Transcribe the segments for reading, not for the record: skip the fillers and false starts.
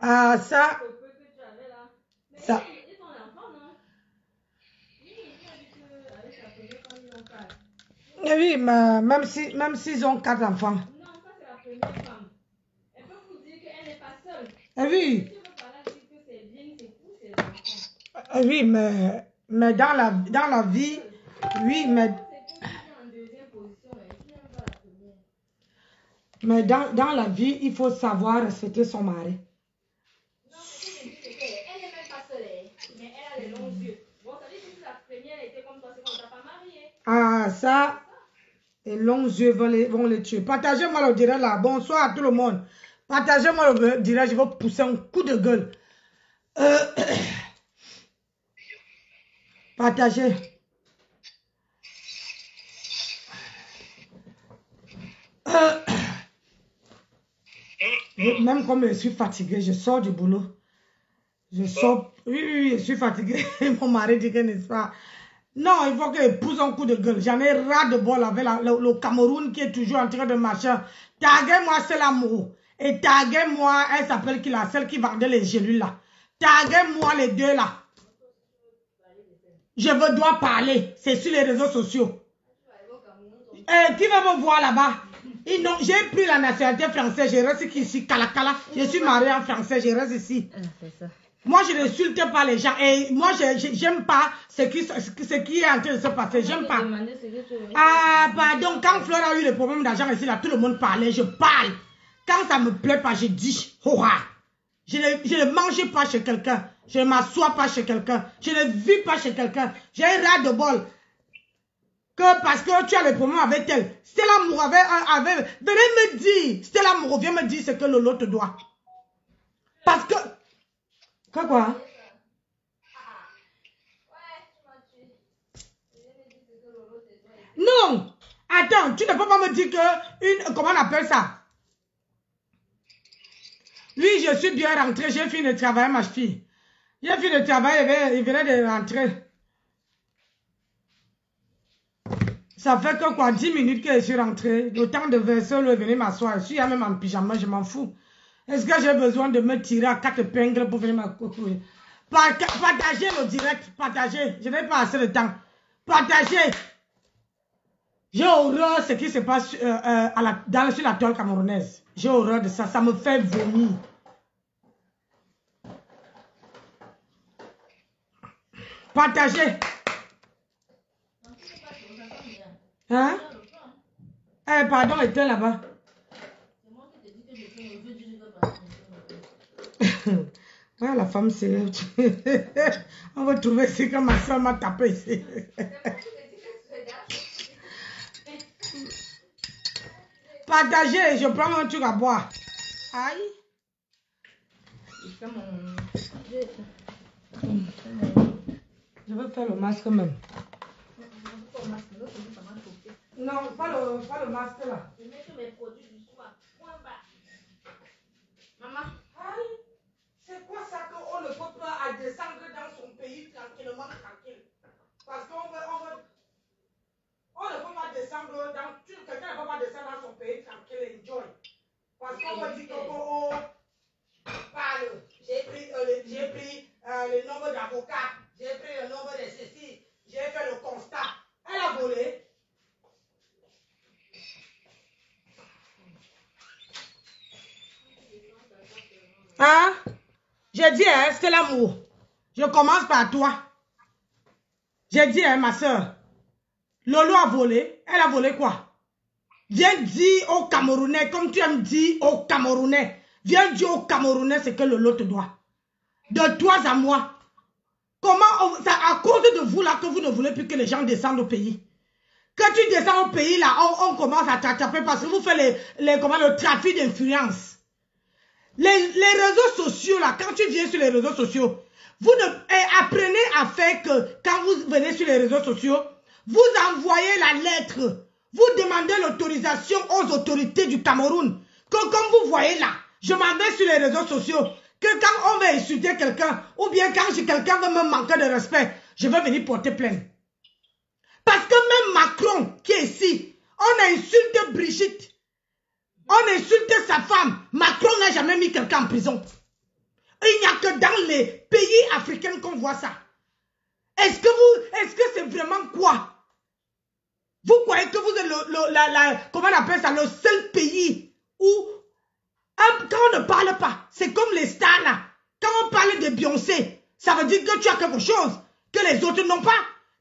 Ah, ça. Ça. Oui, mais même s'ils ont 4 enfants. Non, ça c'est la première femme. Elle peut vous dire qu'elle n'est pas seule. Oui. Si tu veux parler à dire que c'est bien, c'est pour ses enfants. Oui, mais dans la vie, oui, mais... Mais dans la vie, il faut savoir respecter son mari. Non, ce que je dis, c'est qu'elle n'est même pas seule, mais elle a les longs yeux. Bon, ça veut dire que si la première était comme toi, c'est qu'on ne t'a pas mariée. Ah, ça, les longs yeux vont les tuer. Partagez-moi le direct là. Bonsoir à tout le monde. Partagez-moi le direct, je vais pousser un coup de gueule. Partagez. Même comme je suis fatiguée, je sors du boulot. Je sors. Oui, je suis fatiguée. Mon mari dit que n'est-ce pas. Non, il faut qu'il pousse un coup de gueule. J'en ai ras de bol avec le Cameroun qui est toujours en train de marcher. Taguez-moi, c'est l'amour. Et taguez-moi, elle s'appelle qui là, celle qui vendait les gélules là. Taguez-moi les deux là. Je dois parler. C'est sur les réseaux sociaux. Qui va me voir là-bas? J'ai pris la nationalité française, je reste ici, Kalakala. Je suis mariée en français, je reste ici. Moi, je n'insulte pas les gens. Et moi, je n'aime pas ce qui est en train de se passer. J'aime pas. Ah, pardon, quand Fleur a eu le problème d'argent ici, là, tout le monde parlait, je parle. Quand ça ne me plaît pas, je dis, je ne mange pas chez quelqu'un. Je ne m'assois pas chez quelqu'un. Je ne vis pas chez quelqu'un. J'ai un ras de bol. Que parce que tu as le problème avec elle. Stella Moreau venez me dire. Stella Moreau, viens me dire ce que Lolo te doit. Parce que... Quoi? Non. Attends, tu ne peux pas me dire que... Comment on appelle ça? Oui, je suis bien rentrée. J'ai fini de travailler, ma fille. J'ai fini de travailler, il venait de rentrer. Ça fait que quoi, 10 minutes que je suis rentrée. Le temps de verser, le venir m'asseoir. Je suis même en pyjama, je m'en fous. Est-ce que j'ai besoin de me tirer à 4 épingles pour venir m'accourir? Partagez le direct, partagez. Je n'ai pas assez de temps. Partagez. J'ai horreur de ce qui se passe sur la toile camerounaise. J'ai horreur de ça, ça me fait vomir. Partagez. Hein? Eh, pardon, éteins là-bas. Ouais, la femme, c'est... On va trouver ici que ma soeur m'a tapé ici. Partagez, je prends un truc à boire. Aïe. Je veux faire le masque même. Non, pas le masque là. Je mets tous mes produits du soir. Point bas. Maman. Aïe. C'est quoi ça qu'on ne peut pas descendre dans son pays tranquillement, tranquille? Parce qu'on veut... On ne peut pas descendre dans... Quelqu'un ne peut pas descendre dans son pays tranquille, enjoy. Parce qu'on veut dire qu'on parle. J'ai pris le nombre d'avocats. J'ai pris le nombre de ceci. J'ai fait le constat. Elle a volé. Hein? J'ai dit, hein, c'est l'amour. Je commence par toi. J'ai dit, hein, ma soeur. Lolo a volé. Elle a volé quoi? Viens dire aux Camerounais, comme tu aimes dire aux Camerounais. Viens dire aux Camerounais ce que Lolo te doit. De toi à moi. Comment, c'est à cause de vous là que vous ne voulez plus que les gens descendent au pays. Quand tu descends au pays là, on commence à t'attraper parce que vous faites le trafic d'influence. Les réseaux sociaux là, quand tu viens sur les réseaux sociaux, vous apprenez à faire que quand vous venez sur les réseaux sociaux, vous envoyez la lettre, vous demandez l'autorisation aux autorités du Cameroun. Que comme vous voyez là, je m'en vais sur les réseaux sociaux, que quand on veut insulter quelqu'un, ou bien quand quelqu'un veut me manquer de respect, je vais venir porter plainte. Parce que même Macron qui est ici, on a insulté Brigitte. On insulte sa femme. Macron n'a jamais mis quelqu'un en prison. Il n'y a que dans les pays africains qu'on voit ça. Est-ce que c'est vraiment quoi? Vous croyez que vous êtes comment on appelle ça, le seul pays où, quand on ne parle pas, c'est comme les stars là. Quand on parle de Beyoncé, ça veut dire que tu as quelque chose que les autres n'ont pas.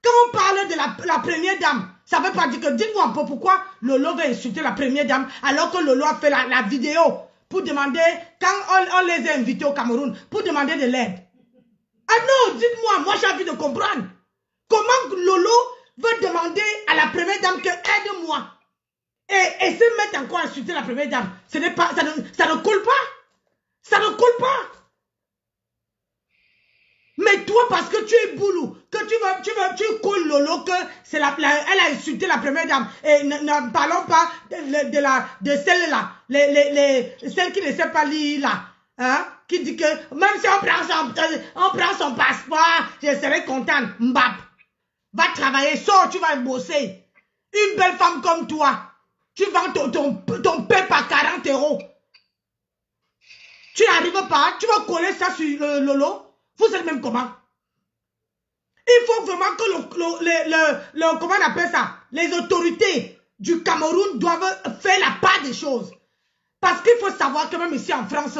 Quand on parle de la première dame, ça ne veut pas dire que, dites-moi un peu pourquoi Lolo va insulter la première dame alors que Lolo a fait la vidéo pour demander, quand on les a invités au Cameroun, pour demander de l'aide. Ah non, dites-moi, moi j'ai envie de comprendre. Comment Lolo veut demander à la première dame que aide-moi et se mettre encore à insulter la première dame. Ce n'est pas, ça ne colle pas. Ça ne colle pas. Mais toi, parce que tu es boulou, que tu colles Lolo, que c'est elle a insulté la première dame. Et ne parlons pas de celle-là, celle qui ne sait pas lire là, hein, qui dit que même si on prend son passeport, je serai contente. Mbap, va travailler, sors, tu vas bosser. Une belle femme comme toi, tu vends ton pain par 40 €. Tu n'arrives pas, tu vas coller ça sur Lolo. Vous êtes même comment? Il faut vraiment que comment on appelle ça? Les autorités du Cameroun doivent faire la part des choses. Parce qu'il faut savoir que même ici en France,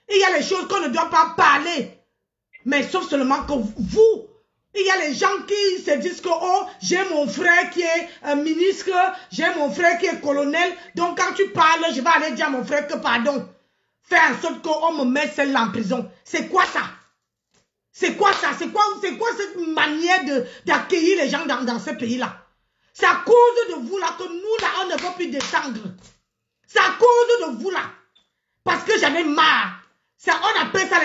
il y a les choses qu'on ne doit pas parler. Mais sauf seulement que vous, il y a les gens qui se disent que oh, j'ai mon frère qui est ministre, j'ai mon frère qui est colonel. Donc quand tu parles, je vais aller dire à mon frère que pardon. Fais en sorte qu'on me mette celle-là en prison. C'est quoi ça? C'est quoi ça? C'est quoi cette manière d'accueillir les gens dans ce pays-là? C'est à cause de vous là que nous là, on ne peut plus descendre. C'est à cause de vous là. Parce que j'en ai marre. On appelle ça,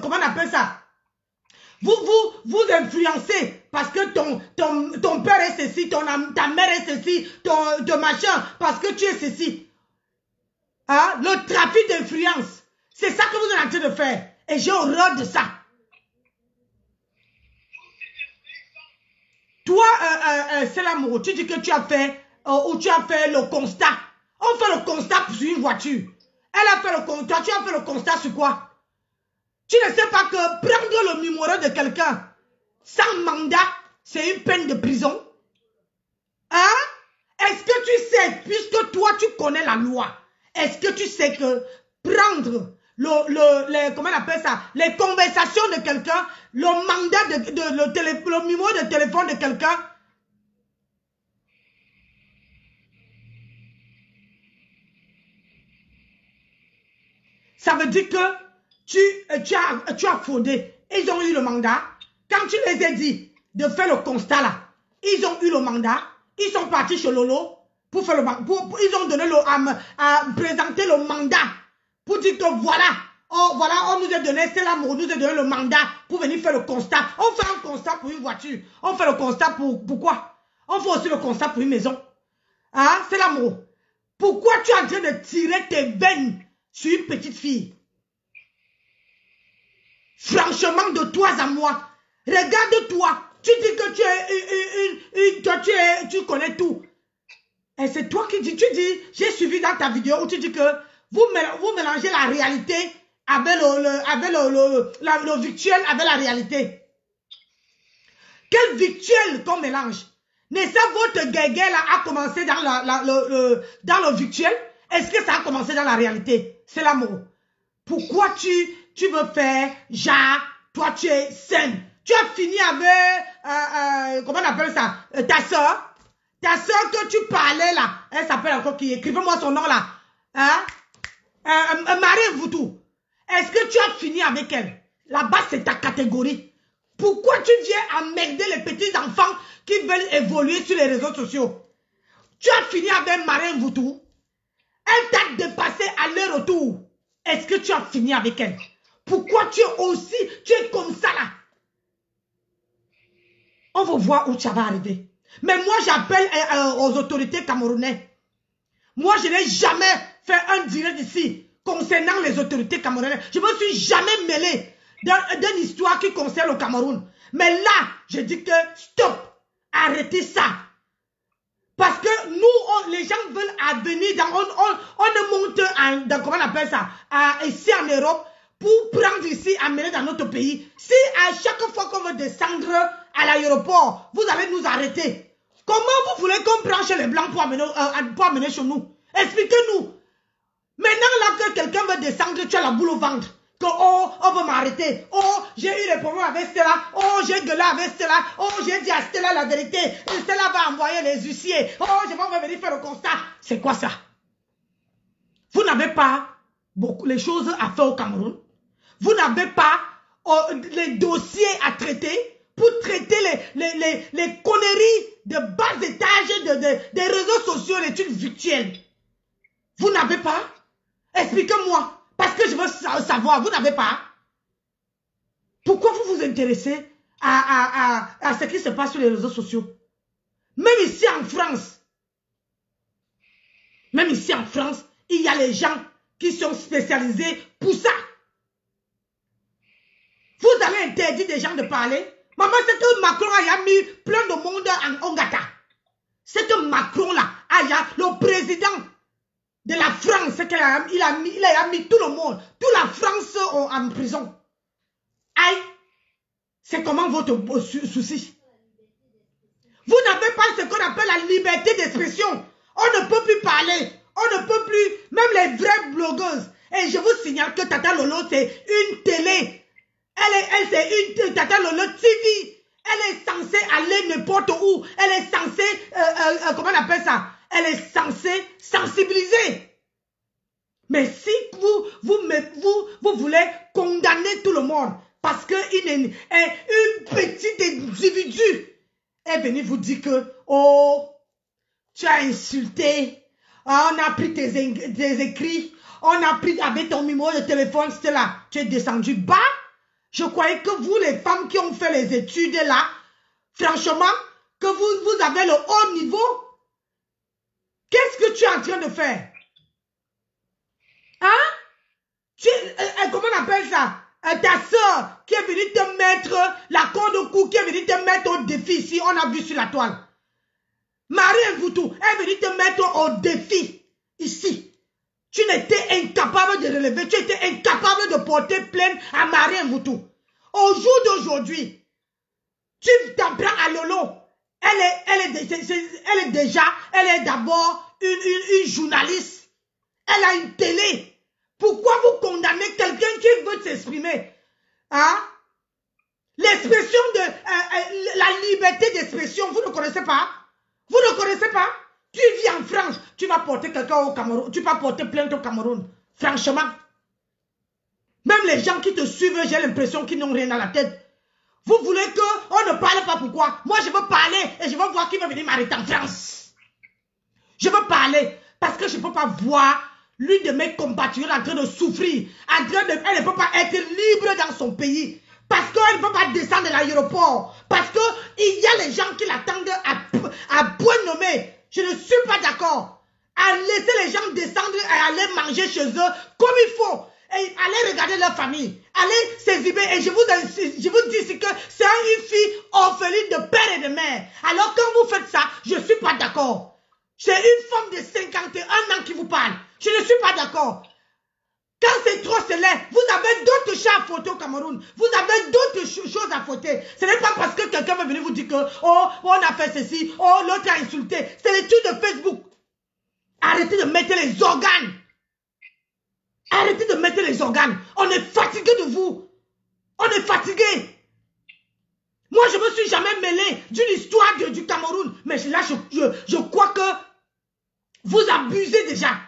comment on appelle ça? Vous influencez parce que ton père est ceci, ta mère est ceci, ton machin, parce que tu es ceci. Hein? Le trafic d'influence. C'est ça que vous êtes en train de faire. Et j'ai horreur de ça. Toi, c'est l'amour. Tu dis que tu as fait, ou tu as fait le constat. On fait le constat sur une voiture. Elle a fait le constat. Tu as fait le constat sur quoi? Tu ne sais pas que prendre le numéro de quelqu'un sans mandat, c'est une peine de prison? Hein? Est-ce que tu sais, puisque toi tu connais la loi, est-ce que tu sais que prendre comment on appelle ça, les conversations de quelqu'un, le mandat le numéro de téléphone de quelqu'un, ça veut dire que tu as fraudé. Ils ont eu le mandat. Quand tu les as dit de faire le constat là, ils ont eu le mandat. Ils sont partis chez Lolo pour faire le mandat. Ils ont donné à présenter le mandat pour dire que voilà. Oh, voilà, on nous a donné, c'est l'amour, on nous a donné le mandat pour venir faire le constat. On fait un constat pour une voiture. On fait le constat pour quoi? On fait aussi le constat pour une maison. Hein? C'est l'amour. Pourquoi tu es en train de tirer tes veines sur une petite fille? Franchement, de toi à moi, regarde-toi. Tu dis que tu connais tout. Et c'est toi qui dis, j'ai suivi dans ta vidéo où tu dis que vous mélangez la réalité avec le virtuel avec la réalité. Quel virtuel qu'on mélange? N'est-ce pas votre guerre là a commencé dans le virtuel? Est-ce que ça a commencé dans la réalité? C'est l'amour. Pourquoi tu veux faire genre, toi tu es saine? Tu as fini avec, comment on appelle ça? Ta soeur que tu parlais là, elle s'appelle encore qui? Écrivez-moi son nom là. Hein? Marie Voutou. Est-ce que tu as fini avec elle? Là-bas, c'est ta catégorie. Pourquoi tu viens emmerder les petits enfants qui veulent évoluer sur les réseaux sociaux? Tu as fini avec Marie Voutou. Elle t'a dépassé à leur retour. Est-ce que tu as fini avec elle? Pourquoi tu es comme ça là? On va voir où ça va arriver. Mais moi, j'appelle aux autorités camerounaises. Moi, je n'ai jamais fait un direct ici concernant les autorités camerounaises. Je ne me suis jamais mêlé d'une histoire qui concerne le Cameroun. Mais là, je dis que stop, arrêtez ça. Parce que nous, les gens veulent venir, on monte dans, comment on appelle ça, ici en Europe, pour prendre ici, amener dans notre pays. Si à chaque fois qu'on veut descendre à l'aéroport, vous allez nous arrêter. Comment vous voulez qu'on prenne chez les Blancs pour amener chez nous? Expliquez-nous. Maintenant là que quelqu'un veut descendre, tu as la boule au ventre. Que oh, on veut m'arrêter. Oh, j'ai eu des problèmes avec Stella. Oh, j'ai gueulé avec Stella. Oh, j'ai dit à Stella la vérité. Et Stella va envoyer les huissiers. Oh, je vais venir faire le constat. C'est quoi ça? Vous n'avez pas beaucoup les choses à faire au Cameroun. Vous n'avez pas les dossiers à traiter pour traiter les conneries de bas étage des réseaux sociaux, les trucs virtuels. Vous n'avez pas? Expliquez-moi. Parce que je veux savoir, vous n'avez pas? Pourquoi vous vous intéressez à ce qui se passe sur les réseaux sociaux? Même ici en France, il y a les gens qui sont spécialisés pour ça. Vous avez interdit des gens de parler. Maman, c'est que Macron a mis plein de monde en Ongata. C'est que Macron là, le président de la France, il a mis tout le monde, toute la France en prison. Aïe, c'est comment votre souci? Vous n'avez pas ce qu'on appelle la liberté d'expression. On ne peut plus parler, on ne peut plus, même les vraies blogueuses. Et je vous signale que Tata Lolo, c'est une télé. C'est une Tata Lolo TV. Elle est censée aller n'importe où. Elle est censée, comment on appelle ça? Elle est censée sensibiliser. Mais si vous voulez condamner tout le monde parce qu'une petite individu est venu vous dire que, oh, tu as insulté, on a pris tes écrits, on a pris avec ton numéro de téléphone, c'était là, tu es descendu bas. Je croyais que vous, les femmes qui ont fait les études là, franchement, que vous avez le haut niveau. Qu'est-ce que tu es en train de faire? Hein? Comment on appelle ça? Ta soeur qui est venue te mettre la corde au cou, qui est venue te mettre au défi ici, on a vu sur la toile. Marie Mvoutou est venue te mettre au défi ici. Tu n'étais incapable de relever, tu étais incapable de porter plainte à Marie Mvoutou. Au jour d'aujourd'hui, tu t'en prends à Lolo. Elle est d'abord une journaliste. Elle a une télé. Pourquoi vous condamnez quelqu'un qui veut s'exprimer? Hein? L'expression de la liberté d'expression, vous ne connaissez pas? Vous ne connaissez pas? Tu vis en France, tu vas porter quelqu'un au Cameroun, tu vas porter plainte au Cameroun. Franchement. Même les gens qui te suivent, j'ai l'impression qu'ils n'ont rien à la tête. Vous voulez qu'on ne parle pas pourquoi? Moi, je veux parler et je veux voir qui va venir m'arrêter en France. Je veux parler parce que je ne peux pas voir l'une de mes compatriotes en train de souffrir. Elle ne peut pas être libre dans son pays. Parce qu'elle ne peut pas descendre de l'aéroport. Parce qu'il y a les gens qui l'attendent à point nommé. Je ne suis pas d'accord. À laisser les gens descendre et aller manger chez eux comme il faut. Et aller regarder leur famille. Aller s'exhiber. Et je vous dis ici que c'est une fille orpheline de père et de mère. Alors quand vous faites ça, je ne suis pas d'accord. C'est une femme de 51 ans qui vous parle. Je ne suis pas d'accord. Quand c'est trop célèbre, vous avez d'autres chats à fouetter au Cameroun. Vous avez d'autres choses à fouetter. Ce n'est pas parce que quelqu'un va venir vous dire que, oh, on a fait ceci, oh, l'autre a insulté. C'est les trucs de Facebook. Arrêtez de mettre les organes. Arrêtez de mettre les organes. On est fatigué de vous. On est fatigué. Moi, je ne me suis jamais mêlé d'une histoire du Cameroun. Mais là, je crois que vous abusez déjà.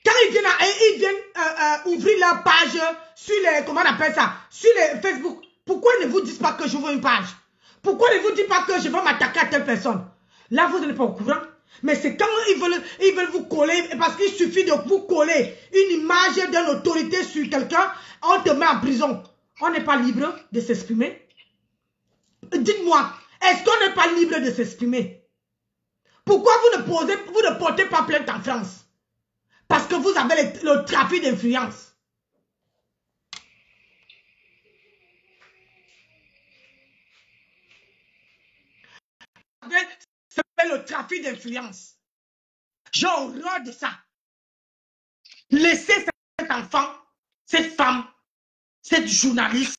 Quand ils viennent ouvrir leur page sur les, comment on appelle ça, sur les Facebook, pourquoi ils ne vous disent pas que je veux une page? Pourquoi ils ne vous disent pas que je veux m'attaquer à telle personne? Là, vous n'êtes pas au courant. Mais c'est quand ils veulent vous coller, parce qu'il suffit de vous coller une image d'une autorité sur quelqu'un, on te met en prison. On n'est pas libre de s'exprimer? Dites-moi, est-ce qu'on n'est pas libre de s'exprimer? Pourquoi vous ne portez pas plainte en France? Parce que vous avez le trafic d'influence. C'est le trafic d'influence. J'ai horreur de ça. Laissez enfant, cette femme, cette journaliste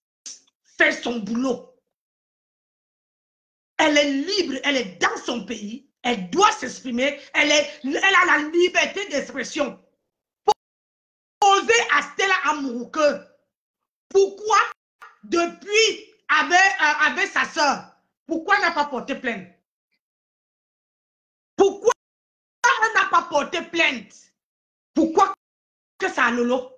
fait son boulot. Elle est libre, elle est dans son pays, elle doit s'exprimer, elle a la liberté d'expression. Poser à Stella Amourou que pourquoi depuis avec sa soeur, pourquoi elle n'a pas porté plainte? Pourquoi elle n'a pas porté plainte? Pourquoi que ça a Lolo?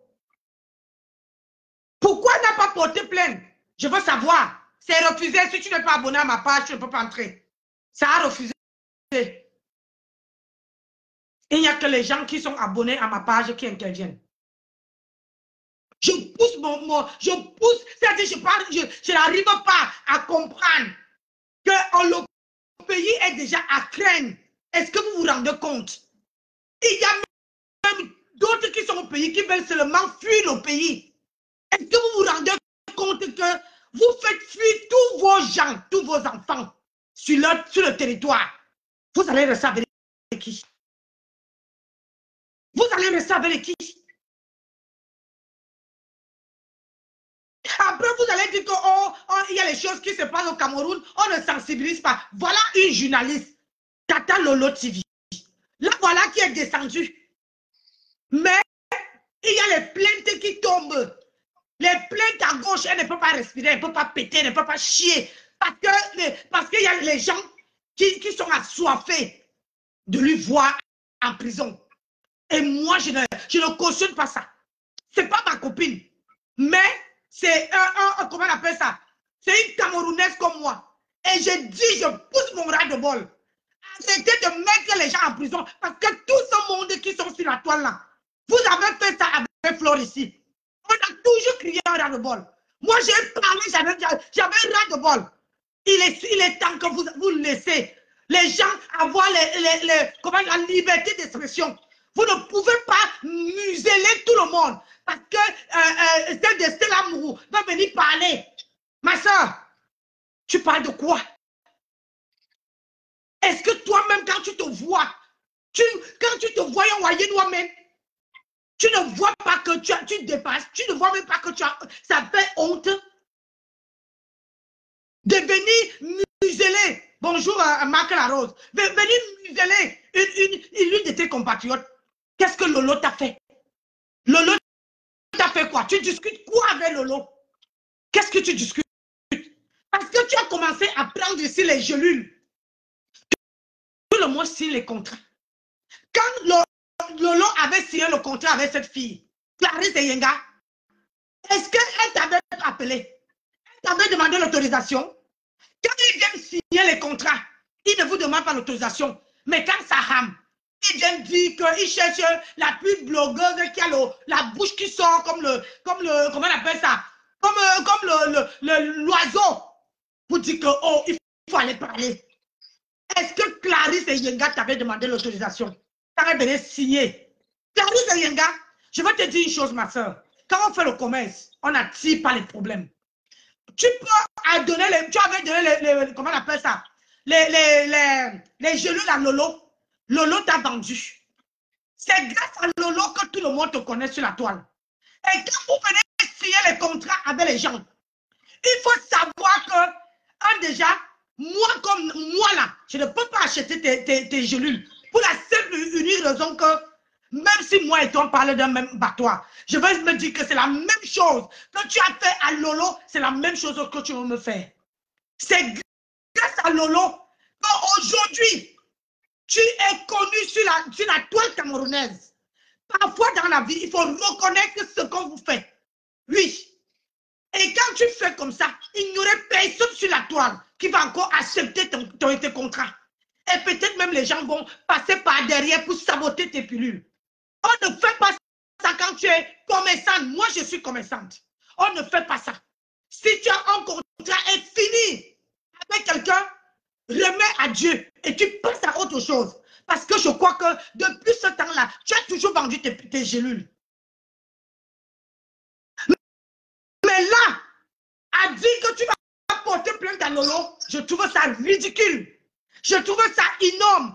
Pourquoi elle n'a pas porté plainte? Je veux savoir. C'est refusé. Si tu n'es pas abonné à ma page, tu ne peux pas entrer. Ça a refusé. Il n'y a que les gens qui sont abonnés à ma page qui interviennent. Je pousse je pousse, c'est-à-dire je n'arrive pas à comprendre que le pays est déjà à craindre. Est-ce que vous vous rendez compte? Il y a même d'autres qui sont au pays qui veulent seulement fuir le pays. Est-ce que vous vous rendez compte que vous faites fuir tous vos gens, tous vos enfants sur le territoire? Vous allez rester avec qui? Vous allez rester avec qui? Après, vous allez dire qu'il y a les choses qui se passent au Cameroun, on ne sensibilise pas. Voilà une journaliste, Tata Lolo TV. Là, voilà qui est descendue. Mais il y a les plaintes qui tombent. Les plaintes à gauche, elle ne peut pas respirer, elle ne peut pas péter, elle ne peut pas chier. Parce qu'il y a les gens qui sont assoiffés de lui voir en prison. Et moi, je ne cautionne pas ça. Ce n'est pas ma copine. Mais c'est comment on appelle ça? C'est une Camerounaise comme moi. Et je dis, je pousse mon ras de bol. Arrêtez de mettre les gens en prison. Parce que tout ce monde qui sont sur la toile là, vous avez fait ça avec Flore ici. On a toujours crié un ras de bol. Moi, j'ai parlé, j'avais un ras de bol. Il est temps que vous laissez les gens avoir la liberté d'expression. Vous ne pouvez pas museler tout le monde. Parce que celle de Stella Amourou va venir parler. Ma soeur, tu parles de quoi? Est-ce que toi-même, quand tu te vois, quand tu te vois envoyer toi-même, tu ne vois pas que tu dépasses, tu ne vois même pas que ça fait honte de venir museler. Bonjour, Marc Larose. Venir museler une de tes compatriotes. Qu'est-ce que Lolo t'a fait? Lolo t'a fait quoi? Tu discutes quoi avec Lolo? Qu'est-ce que tu discutes? Parce que tu as commencé à prendre ici les gelules. Tout le monde signe les contrats. Quand Lolo avait signé le contrat avec cette fille, Clarisse Yenga, est-ce qu'elle t'avait appelé? Elle t'avait demandé l'autorisation? Quand ils viennent signer les contrats, ils ne vous demandent pas l'autorisation. Mais quand ça rame, ils viennent dire qu'ils cherchent la plus blogueuse qui a la bouche qui sort comme comment on appelle ça? Comme l'oiseau. Pour dire que, oh, il faut aller parler. Est-ce que Clarisse et Yenga t'avaient demandé l'autorisation? Quand elle venait signer. Clarisse et Yenga, je vais te dire une chose, ma soeur. Quand on fait le commerce, on n'attire pas les problèmes. Tu peux donner tu avais donné comment on appelle ça? Les gelules à Lolo. Lolo t'a vendu. C'est grâce à Lolo que tout le monde te connaît sur la toile. Et quand vous venez signer les contrats avec les gens, il faut savoir que, déjà, moi comme moi là, je ne peux pas acheter tes gelules. Pour la simple et unique raison que, même si moi et toi on parle d'un même battoir, je vais me dire que c'est la même chose que tu as fait à Lolo, c'est la même chose que tu veux me faire. C'est grâce à Lolo qu'aujourd'hui, tu es connu sur la toile camerounaise. Parfois dans la vie, il faut reconnaître ce qu'on vous fait. Oui. Et quand tu fais comme ça, il n'y aurait personne sur la toile qui va encore accepter tes contrats. Et peut-être même les gens vont passer par derrière pour saboter tes pilules. On ne fait pas ça quand tu es commerçante. Moi, je suis commerçante. On ne fait pas ça. Si tu as un contrat et fini avec quelqu'un, remets à Dieu et tu passes à autre chose. Parce que je crois que depuis ce temps-là, tu as toujours vendu tes gelules. Mais là, à dire que tu vas porter plainte à Lolo, je trouve ça ridicule. Je trouve ça énorme.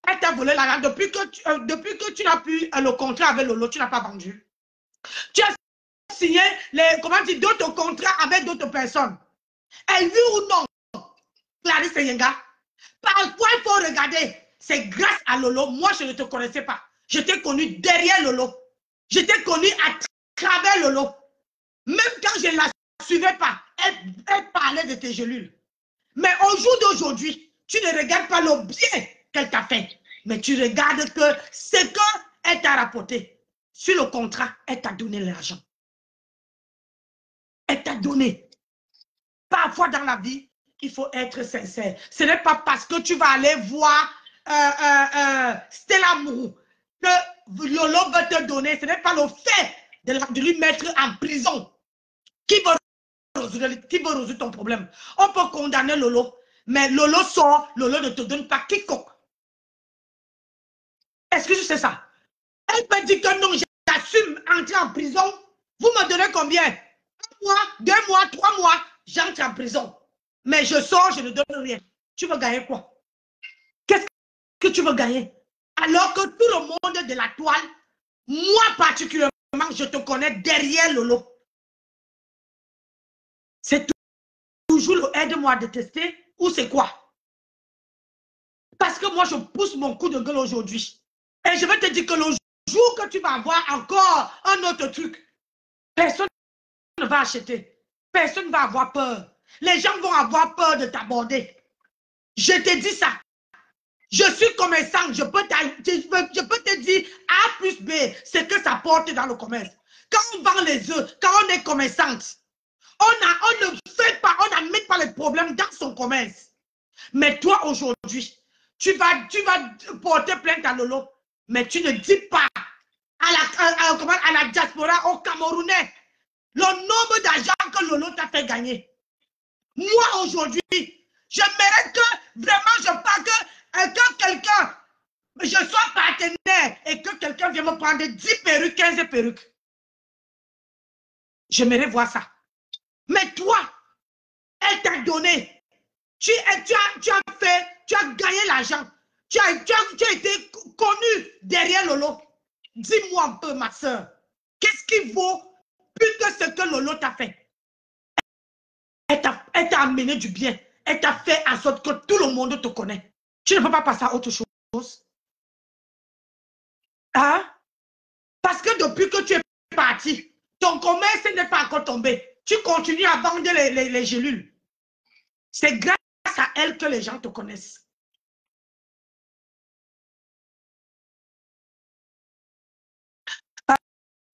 Elle t'a volé l'argent depuis que tu n'as plus le contrat avec Lolo, tu n'as pas vendu. Tu as signé d'autres contrats avec d'autres personnes. Et oui ou non, Clarisse Yenga, parfois il faut regarder. C'est grâce à Lolo. Moi, je ne te connaissais pas. Je t'ai connu derrière Lolo. Je t'ai connu à travers Lolo. Même quand je ne la suivais pas, elle parlait de tes gélules. Mais au jour d'aujourd'hui, tu ne regardes pas le bien qu'elle t'a fait. Mais tu regardes que ce qu'elle t'a rapporté. Sur le contrat, elle t'a donné l'argent. Elle t'a donné. Parfois dans la vie, il faut être sincère. Ce n'est pas parce que tu vas aller voir Stella Mourou que Lolo va te donner. Ce n'est pas le fait de lui mettre en prison qui va résoudre ton problème. On peut condamner Lolo, mais Lolo sort, Lolo ne te donne pas quiconque. Est-ce que je sais ça? Elle peut dire que non, j'assume entrer en prison. Vous me donnez combien? 1 mois, 2 mois, 3 mois, j'entre en prison. Mais je sors, je ne donne rien. Tu veux gagner quoi? Qu'est-ce que tu veux gagner? Alors que tout le monde de la toile, moi particulièrement, je te connais derrière Lolo. C'est toujours le aide-moi de tester ou c'est quoi? Parce que moi, je pousse mon coup de gueule aujourd'hui. Et je vais te dire que le jour que tu vas avoir encore un autre truc, personne ne va acheter. Personne ne va avoir peur. Les gens vont avoir peur de t'aborder. Je te dis ça. Je suis commerçant. Je peux te dire A plus B, ce que ça porte dans le commerce. Quand on vend les œufs, quand on est commerçante, on ne fait pas, on n'admet pas les problèmes dans son commerce. Mais toi, aujourd'hui, tu vas porter plainte à Lolo, mais tu ne dis pas à la diaspora, aux Camerounais, le nombre d'argent que Lolo t'a fait gagner. Moi, aujourd'hui, je mérite que vraiment je parle que quelqu'un, je sois partenaire et que quelqu'un vienne me prendre 10 perruques, 15 perruques. Je mérite voir ça. Mais toi, elle t'a donné. Tu as gagné l'argent. Tu as été connu derrière Lolo. Dis-moi un peu, ma soeur, qu'est-ce qui vaut plus que ce que Lolo t'a fait? Elle t'a amené du bien. Elle t'a fait en sorte que tout le monde te connaît. Tu ne peux pas passer à autre chose. Hein? Parce que depuis que tu es parti, ton commerce n'est pas encore tombé. Tu continues à vendre les gélules. C'est grâce à elle que les gens te connaissent.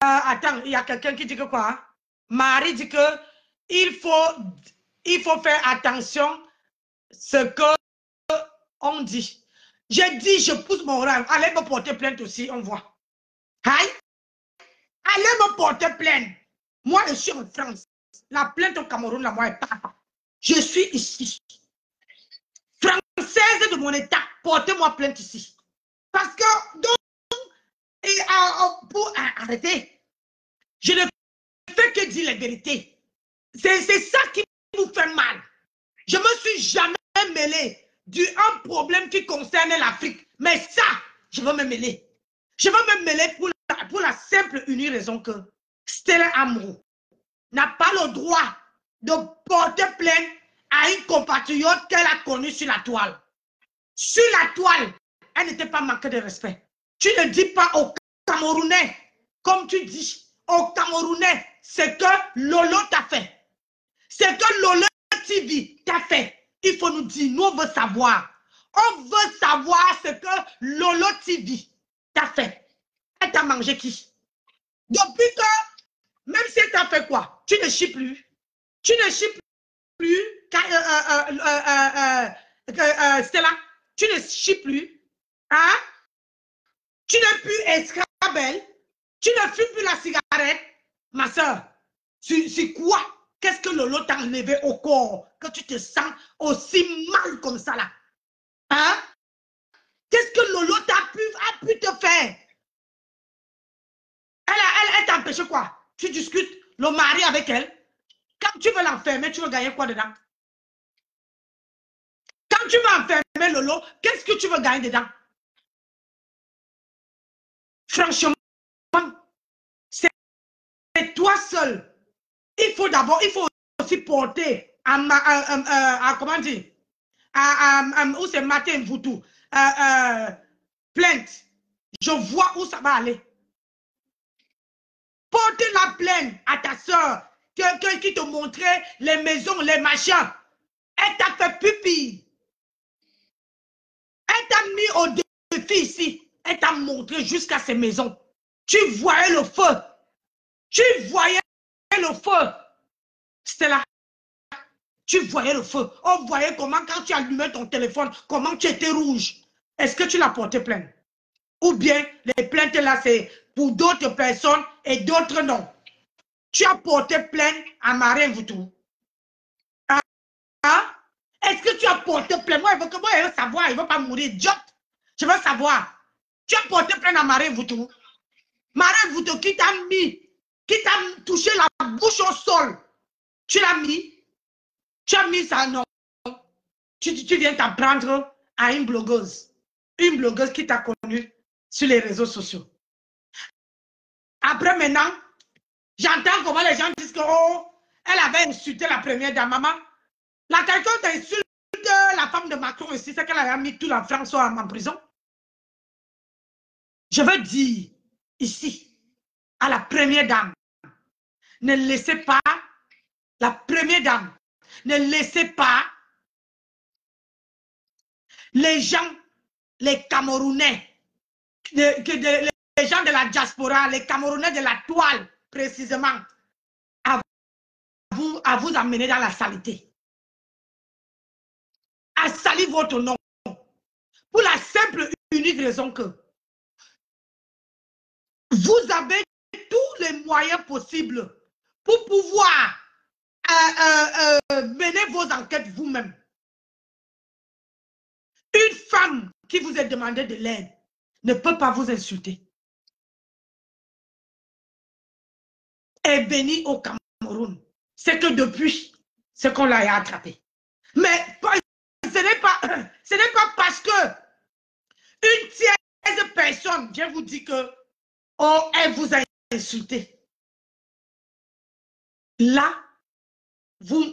Attends, il y a quelqu'un qui dit que quoi? Marie dit que il faut faire attention à ce que on dit. J'ai dit, je pousse mon rêve. Allez me porter plainte aussi, on voit. Aïe. Allez me porter plainte. Moi, je suis en France. La plainte au Cameroun, là, moi, elle part pas. Je suis ici. Française de mon état, portez-moi plainte ici. Parce que, donc, pour arrêter, je ne fais que dire la vérité. C'est ça qui vous fait mal. Je ne me suis jamais mêlé d'un problème qui concerne l'Afrique. Mais ça, je veux me mêler. Je veux me mêler pour la simple et unique raison que Stella Amourou n'a pas le droit de porter plainte à une compatriote qu'elle a connue sur la toile. Sur la toile, elle n'était pas manquée de respect. Tu ne dis pas aux Camerounais, comme tu dis, aux Camerounais, ce que Lolo t'a fait. Ce que Lolo TV t'a fait. Il faut nous dire, nous on veut savoir. On veut savoir ce que Lolo TV t'a fait. Elle t'a mangé qui? Depuis que, même si elle t'a fait quoi, tu ne chies plus. Tu ne chies plus. Stella, tu ne chies plus. Hein? Tu n'es plus escrabelle. Tu ne fumes plus la cigarette. Ma soeur, c'est quoi? Qu'est-ce que Lolo t'a enlevé au corps? Que tu te sens aussi mal comme ça là? Hein? Qu'est-ce que Lolo a pu te faire? Elle t'a empêché quoi? Tu discutes le mari avec elle. Quand tu veux l'enfermer, tu veux gagner quoi dedans? Quand tu veux enfermer Lolo, qu'est-ce que tu veux gagner dedans? Franchement, toi seul, il faut d'abord, il faut aussi porter comment dire, où c'est Martin Voutou, plainte. Je vois où ça va aller. Porte la plainte à ta soeur, quelqu'un qui te montrait les maisons, les machins. Elle t'a fait pupille. Elle t'a mis au défi ici. Elle t'a montré jusqu'à ces maisons. Tu voyais le feu. Tu voyais le feu. C'était là. Tu voyais le feu. On voyait comment quand tu allumais ton téléphone, comment tu étais rouge. Est-ce que tu l'as porté plainte? Ou bien les plaintes là, c'est pour d'autres personnes et d'autres non. Tu as porté plainte à Marien Voutou. Hein? Est-ce que tu as porté plainte? Moi, il veut savoir. Il ne veut pas mourir. Job. Je veux savoir. Tu as porté plainte à Marien Voutou. Marien Voutou qui t'a mis, qui t'a touché la bouche au sol. Tu l'as mis. Tu as mis ça, non. Tu viens t'apprendre à une blogueuse. Une blogueuse qui t'a connue sur les réseaux sociaux. Après, maintenant, j'entends comment les gens disent que, oh, elle avait insulté la première dame. Maman, la quelqu'un t'insulte la femme de Macron ici, c'est qu'elle a mis toute la France en prison. Je veux dire, ici, à la première dame, ne laissez pas, la première dame, ne laissez pas les gens, les Camerounais, les gens de la diaspora, les Camerounais de la toile, précisément, à vous amener dans la saleté. À salir votre nom. Pour la simple et unique raison que vous avez tous les moyens possibles pour pouvoir mener vos enquêtes vous-même. Une femme qui vous a demandé de l'aide ne peut pas vous insulter. Et béni au Cameroun. C'est que depuis, c'est qu'on l'a attrapé. Mais ce n'est pas parce que une tierce personne vient vous dire que oh, elle vous a insulté. Là, vous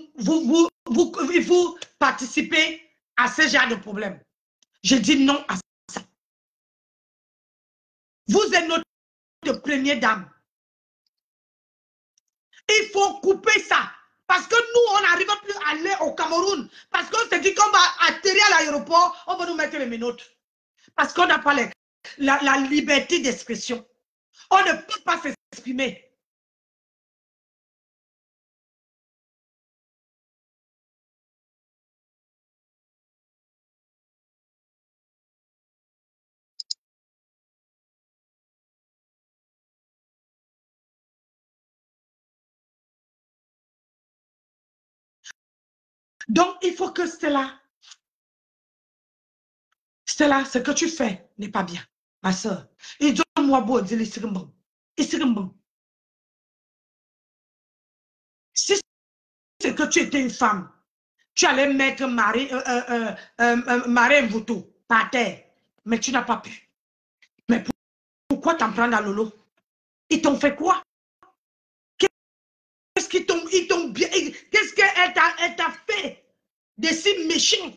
participez à ce genre de problème. Je dis non à ça. Vous êtes notre première dame. Il faut couper ça. Parce que nous, on n'arrive plus à aller au Cameroun. Parce qu'on se dit qu'on va atterrir à l'aéroport, on va nous mettre les menottes. Parce qu'on n'a pas la liberté d'expression. On ne peut pas s'exprimer. Donc, il faut que Stella, ce que tu fais n'est pas bien, ma soeur. Et moi beau dire les bon. Si c'est que tu étais une femme, tu allais mettre Marie Mvoutou par terre, mais tu n'as pas pu. Mais pourquoi t'en prends dans Lolo? Ils t'ont fait quoi? Qu'est-ce qu'ils t'ont bien? Qu'est-ce qu'elle t'a fait de si méchant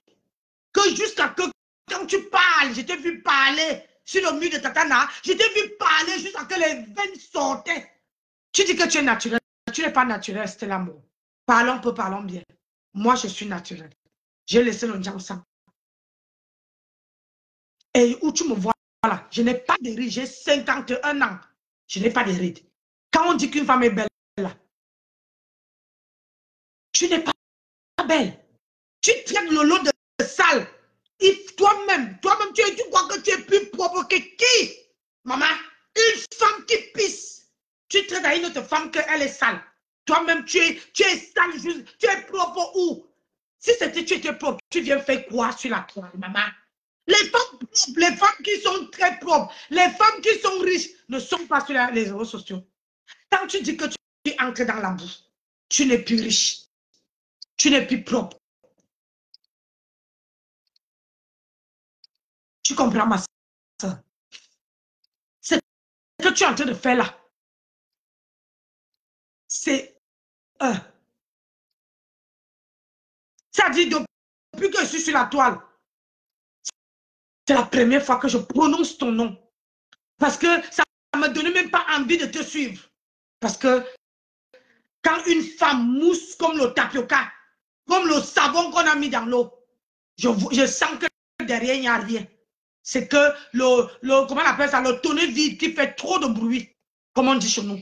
que jusqu'à que quand tu parles, je t'ai vu parler sur le mur de Tatana, je t'ai vu parler jusqu'à que les veines sortaient. Tu dis que tu es naturel. Tu n'es pas naturel, c'était l'amour. Parlons peu, parlons bien. Moi, je suis naturel. J'ai laissé le diable ensemble. Et où tu me vois là, je n'ai pas de rides. J'ai 51 ans. Je n'ai pas de rides. Quand on dit qu'une femme est belle, là, tu n'es pas belle. Tu traites le lot de sale. Toi-même, tu crois que tu es plus propre que qui? Maman, une femme qui pisse. Tu traites à une autre femme qu'elle est sale. Toi-même, tu es sale, tu es propre où? Si c'était tu étais propre, tu viens faire quoi sur la toile, maman? Les femmes propres, les femmes qui sont très propres, les femmes qui sont riches ne sont pas sur les réseaux sociaux. Quand tu dis que tu entres dans la boue, tu n'es plus riche. Tu n'es plus propre. Tu comprends ma soeur? C'est ce que tu es en train de faire là. C'est... ça dit, depuis que je suis sur la toile, c'est la première fois que je prononce ton nom. Parce que ça ne me donnait même pas envie de te suivre. Parce que quand une femme mousse comme le tapioca, comme le savon qu'on a mis dans l'eau, je sens que derrière, il n'y a rien. C'est que comment on appelle ça, le tonneau vide qui fait trop de bruit, comme on dit chez nous.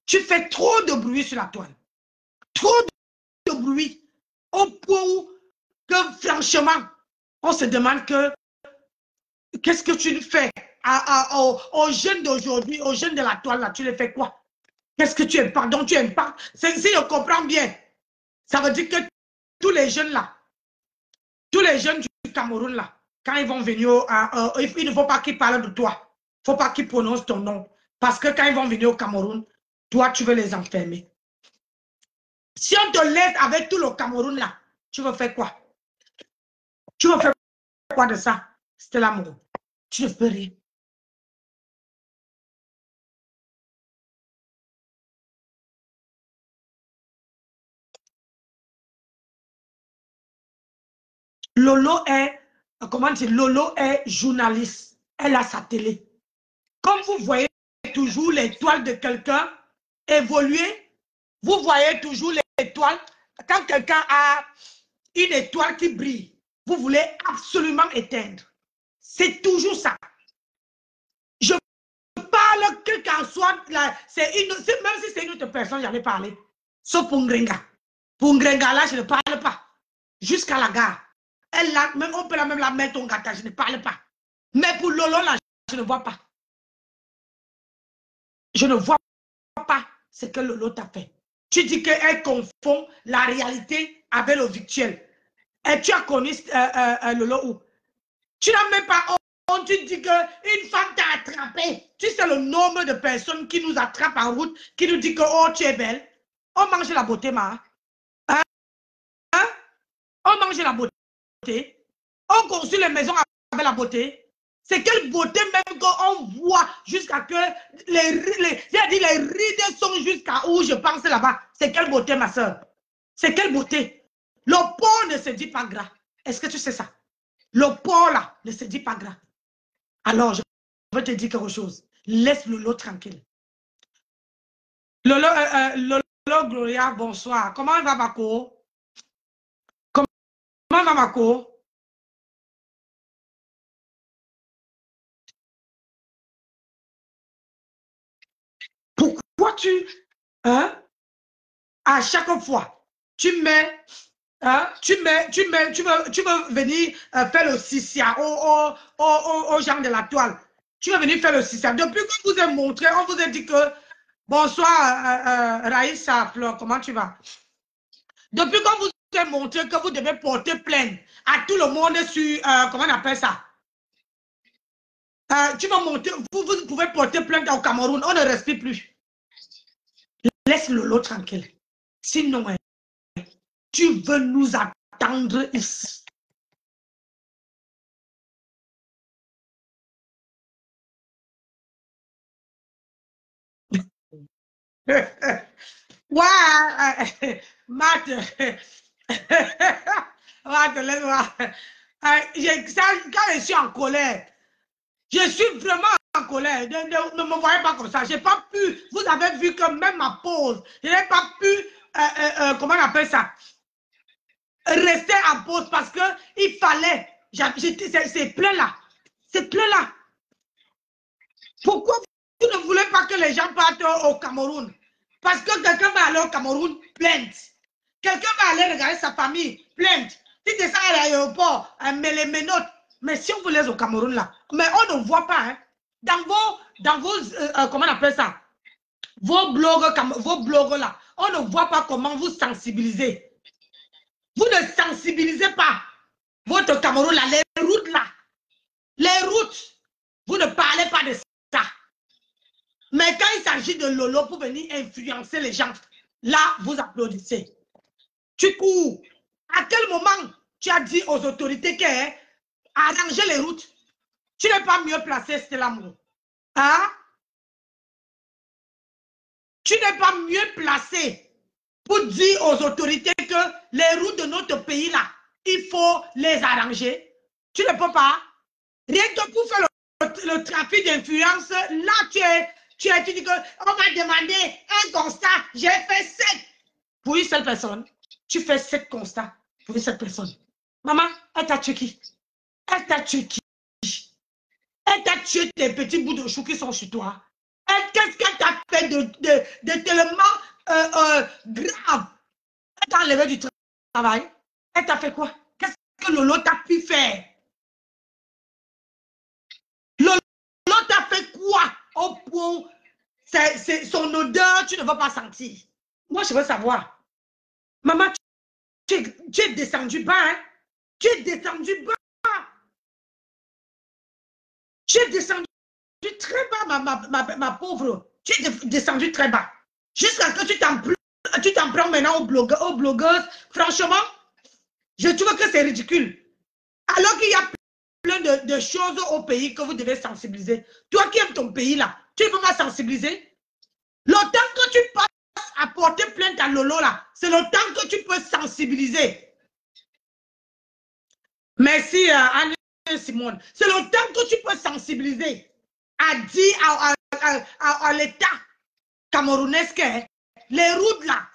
Tu fais trop de bruit sur la toile. Trop de bruit. Au point où, que franchement, on se demande que qu'est-ce que tu fais aux jeunes d'aujourd'hui, aux jeunes de la toile, là, tu les fais quoi? Qu'est-ce que tu aimes pas? Donc tu aimes pas. Si je comprends bien, ça veut dire que tous les jeunes là, tous les jeunes du Cameroun là, quand ils vont venir, il ne faut pas qu'ils parlent de toi. Il ne faut pas qu'ils prononcent ton nom. Parce que quand ils vont venir au Cameroun, toi, tu veux les enfermer. Si on te laisse avec tout le Cameroun là, tu veux faire quoi? Tu veux faire quoi de ça? C'était l'amour. Tu ne peux rien. Lolo est, comment dire, Lolo est journaliste. Elle a sa télé. Comme vous voyez toujours l'étoile de quelqu'un évoluer, vous voyez toujours l'étoile. Quand quelqu'un a une étoile qui brille, vous voulez absolument éteindre. C'est toujours ça. Je parle que qu'en soit, même si c'est une autre personne, j'avais parlé. Sauf pour Ngrenga. Pour Ngrenga, là, je ne parle pas. Jusqu'à la gare. Elle, là, même, on peut même la mettre au gâteau, je ne parle pas. Mais pour Lolo, là, je ne vois pas. Je ne vois pas ce que Lolo t'a fait. Tu dis qu'elle confond la réalité avec le virtuel. Et tu as connu Lolo où? Tu n'as même pas honte. Tu dis qu'une femme t'a attrapé. Tu sais le nombre de personnes qui nous attrapent en route, qui nous disent que oh, tu es belle. On mange la beauté, ma. Hein? On mange la beauté. On construit les maisons avec la beauté. C'est quelle beauté même qu'on voit jusqu'à que les rides sont jusqu'à où je pense là-bas. C'est quelle beauté, ma soeur? C'est quelle beauté? Le porc ne se dit pas gras. Est-ce que tu sais ça? Le porc là ne se dit pas gras. Alors, je veux te dire quelque chose. Laisse Lolo tranquille. Lolo, Gloria, bonsoir. Comment va Mako? Comment va Mako? Pourquoi tu... Hein? À chaque fois, tu mets... Hein, tu veux venir faire le sissia aux gens de la toile. Tu veux venir faire le sissia. Depuis qu'on vous a montré, on vous a dit que bonsoir Raïssa, comment tu vas? Depuis qu'on vous a montré que vous devez porter plainte à tout le monde sur, comment on appelle ça? Tu vas monter, vous pouvez porter plainte au Cameroun, on ne respire plus. Laisse Lolo tranquille. Sinon, tu veux nous attendre ici. Ouais, Matt, laisse-moi. Quand je suis en colère, je suis vraiment en colère. Ne me voyez pas comme ça. J'ai pas pu. Vous avez vu que même ma pause, je n'ai pas pu, comment on appelle ça, rester en pause parce que il fallait. C'est plein là. C'est plein là. Pourquoi vous ne voulez pas que les gens partent au Cameroun? Parce que quelqu'un va aller au Cameroun, plainte. Quelqu'un va aller regarder sa famille, plainte. Si tu es à l'aéroport, mais les menottes. Mais si on vous laisse au Cameroun là, mais on ne voit pas. Hein. Dans vos comment on appelle ça? Vos blogs là, on ne voit pas comment vous sensibilisez. Vous ne sensibilisez pas votre Cameroun là, les routes là. Les routes. Vous ne parlez pas de ça. Mais quand il s'agit de Lolo pour venir influencer les gens, là, vous applaudissez. Tu cours. À quel moment tu as dit aux autorités qu'arranger les routes? Tu n'es pas mieux placé, c'était l'amour. Hein? tu n'es pas mieux placé pour dire aux autorités que les routes de notre pays là, il faut les arranger. Tu ne peux pas. Rien que pour faire le trafic d'influence, là tu dis que on m'a demandé un constat, j'ai fait 7 pour une seule personne. Tu fais 7 constats pour une seule personne. Maman, elle t'a tué qui? Elle t'a tué qui? Elle t'a tué tes petits bouts de chou qui sont sur toi. Qu'est-ce qu'elle t'a fait de tellement grave? Elle t'a enlevé du travail. Elle t'a fait quoi? Qu'est-ce que Lolo t'a pu faire? Lolo t'a fait quoi? Au point, c'est son odeur, tu ne vas pas sentir. Moi, je veux savoir. Maman, tu es descendu bas, hein? Tu es descendu bas. Tu es descendu très bas, ma pauvre. Tu es descendu très bas. Jusqu'à ce que tu t'en prends maintenant aux blogueuses. Franchement, je trouve que c'est ridicule. Alors qu'il y a plein de choses au pays que vous devez sensibiliser. Toi qui aimes ton pays là, tu ne peux pas sensibiliser. Le temps que tu passes à porter plainte à Lolo là, c'est le temps que tu peux sensibiliser. Merci Anne Simone. C'est le temps que tu peux sensibiliser à dire à l'État camerounais que les routes là,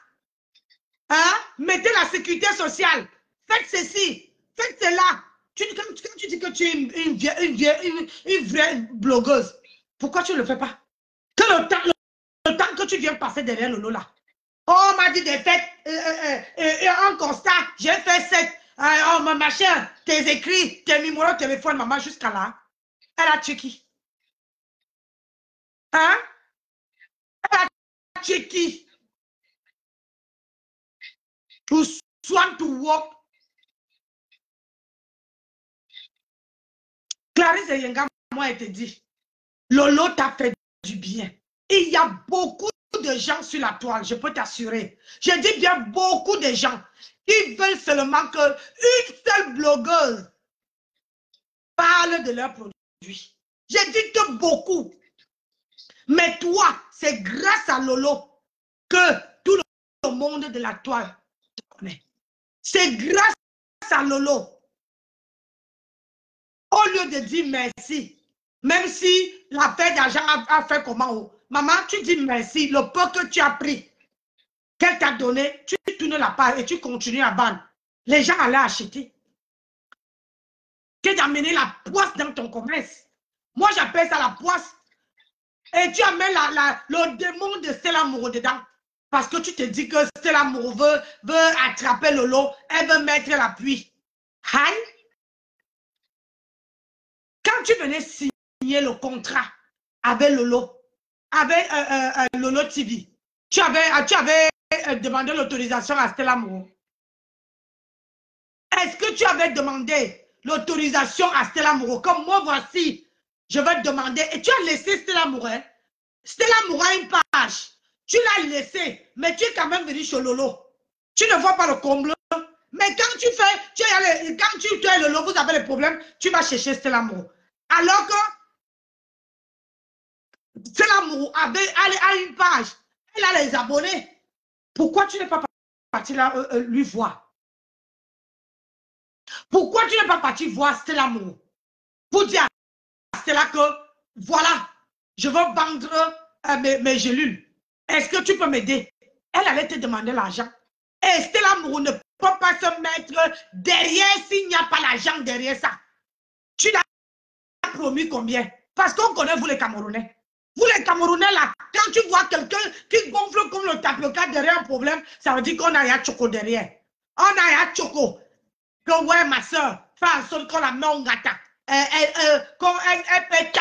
hein, mettez la sécurité sociale, faites ceci, faites cela. Quand tu dis que tu es une vraie blogueuse, pourquoi tu ne le fais pas? Que le temps que tu viens passer derrière Lolo là. Oh, on m'a dit des fêtes, un constat, j'ai fait 7. Oh, ma machin, tes écrits, tes numéros de téléphone, maman, jusqu'à là. Elle a tué qui? Hein? Elle a tué qui? To swan to walk. Clarisse et Yenga, moi, elle te dit, Lolo t'a fait du bien. Il y a beaucoup de gens sur la toile, je peux t'assurer. Je dis bien beaucoup de gens qui veulent seulement qu'une seule blogueuse parle de leurs produits. Je dis que beaucoup. Mais toi, c'est grâce à Lolo que tout le monde de la toile te connaît. C'est grâce à Lolo. Au lieu de dire merci, même si l'affaire d'argent a fait comment, maman, tu dis merci, le peu que tu as pris, qu'elle t'a donné, tu tournes la page et tu continues à vendre. Les gens allaient acheter. Tu d'amener la poisse dans ton commerce. Moi, j'appelle ça la poisse. Et tu amènes le démon de Stella Moreau dedans. Parce que tu te dis que Stella Moreau veut attraper Lolo. Elle veut mettre la pluie. Aïe. Quand tu venais signer le contrat avec Lolo, avec Lolo TV, tu avais demandé l'autorisation à Stella Moreau. Est-ce que tu avais demandé l'autorisation à Stella Moreau? Comme moi, voici, je vais te demander. Et tu as laissé Stella Moreau. Stella Moreau a une page. Tu l'as laissé, mais tu es quand même venu chez Lolo. Tu ne vois pas le comble. Mais quand tu fais, quand tu es Lolo, vous avez des problèmes, tu vas chercher Stella Moreau. Alors que Stella Moreau a une page. Elle a les abonnés. Pourquoi tu n'es pas parti là lui voir? Pourquoi tu n'es pas parti voir Stella Moreau? Pour dire à Stella que, voilà, je veux vendre mes gélules. Est-ce que tu peux m'aider? Elle allait te demander l'argent. Et Stella Moreau ne peut pas se mettre derrière s'il n'y a pas l'argent derrière ça. Tu l'as promis combien? Parce qu'on connaît vous les Camerounais. Vous les Camerounais là, quand tu vois quelqu'un qui gonfle comme le tapioca derrière un problème, ça veut dire qu'on a ya choco derrière. On a ya choco. Que ouais, ma soeur, fais en sorte qu'on la met en gata. Quand elle paye tant,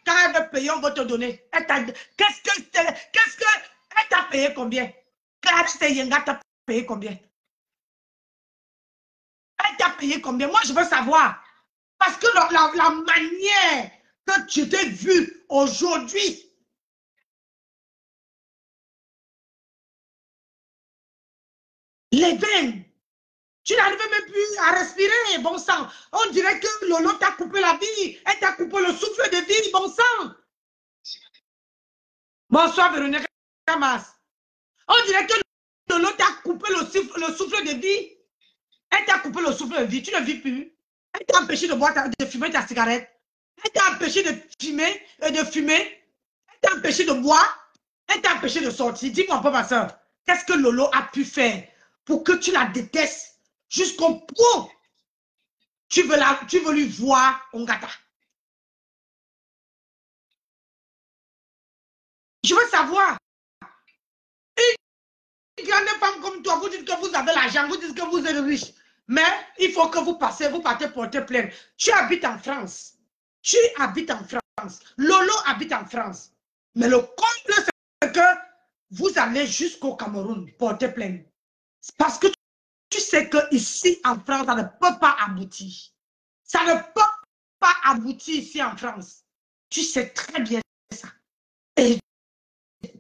quand elle veut payer, on va te donner. Qu'est-ce qu'elle t'a payé combien? Clarisse Yenga t'a payé combien? Elle t'a payé combien? Moi, je veux savoir. Parce que la manière que tu t'es vu aujourd'hui, les veines, tu n'arrivais même plus à respirer, bon sang. On dirait que Lolo t'a coupé la vie. Elle t'a coupé le souffle de vie, bon sang. Bonsoir, Véronique Kamas. On dirait que Lolo t'a coupé le souffle de vie. Elle t'a coupé le souffle de vie. Tu ne vis plus. Elle t'a empêché de boire, de fumer ta cigarette. Elle t'a empêché de fumer et de fumer. Elle t'a empêché de boire. Elle t'a empêché de sortir. Dis-moi un peu, ma soeur, qu'est-ce que Lolo a pu faire pour que tu la détestes jusqu'au point tu veux lui voir Ongata? Je veux savoir. Une grande femme comme toi, vous dites que vous avez l'argent, vous dites que vous êtes riche. Mais il faut que vous partez porter plainte. Tu habites en France. Tu habites en France. Lolo habite en France. Mais le comble, c'est que vous allez jusqu'au Cameroun porter plainte. Parce que tu sais qu'ici en France, ça ne peut pas aboutir. Ça ne peut pas aboutir ici en France. Tu sais très bien ça. Et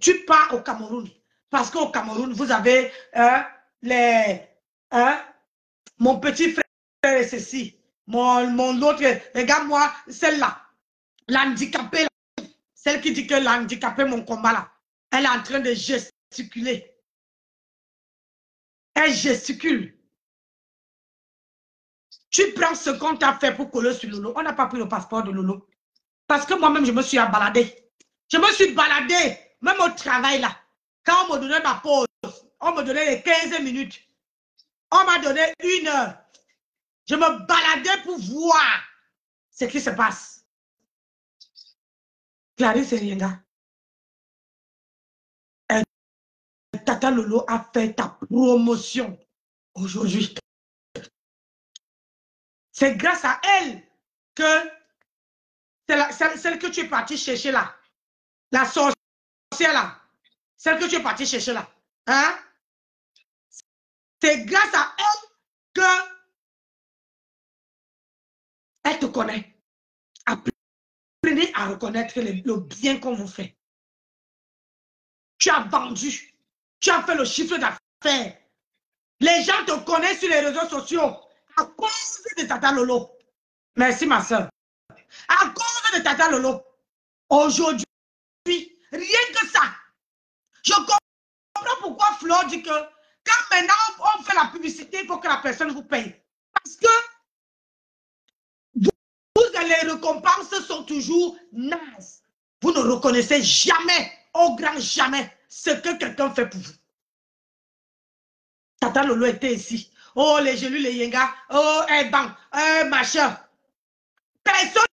tu pars au Cameroun. Parce qu'au Cameroun, vous avez mon petit frère est ceci. Mon autre, regarde-moi, celle-là, l'handicapée, celle qui dit que l'handicapé, mon combat là, elle est en train de gesticuler. Elle gesticule. Tu prends ce qu'on t'a fait pour coller sur Lolo. On n'a pas pris le passeport de Lolo. Parce que moi-même, je me suis baladée. Je me suis baladée, même au travail là. Quand on me donnait ma pause, on me donnait les 15 minutes. On m'a donné 1 heure. Je me baladais pour voir ce qui se passe. Clarisse Rienga. Tata Lolo a fait ta promotion aujourd'hui. C'est grâce à elle que c'est celle que tu es parti chercher là. La sorcière là. Celle que tu es parti chercher là. Hein? C'est grâce à elle que elle te connaît. Apprenez à reconnaître le bien qu'on vous fait. Tu as vendu. Tu as fait le chiffre d'affaires. Les gens te connaissent sur les réseaux sociaux à cause de Tata Lolo. Merci ma soeur. À cause de Tata Lolo. Aujourd'hui, rien que ça. Je comprends pourquoi Flo dit que quand maintenant on fait la publicité, il faut que la personne vous paye. Parce que les récompenses sont toujours nazes. Vous ne reconnaissez jamais, au grand jamais, ce que quelqu'un fait pour vous. Tata Lolo était ici. Oh, les gelus, les yengas. Oh, ban, machin. Personne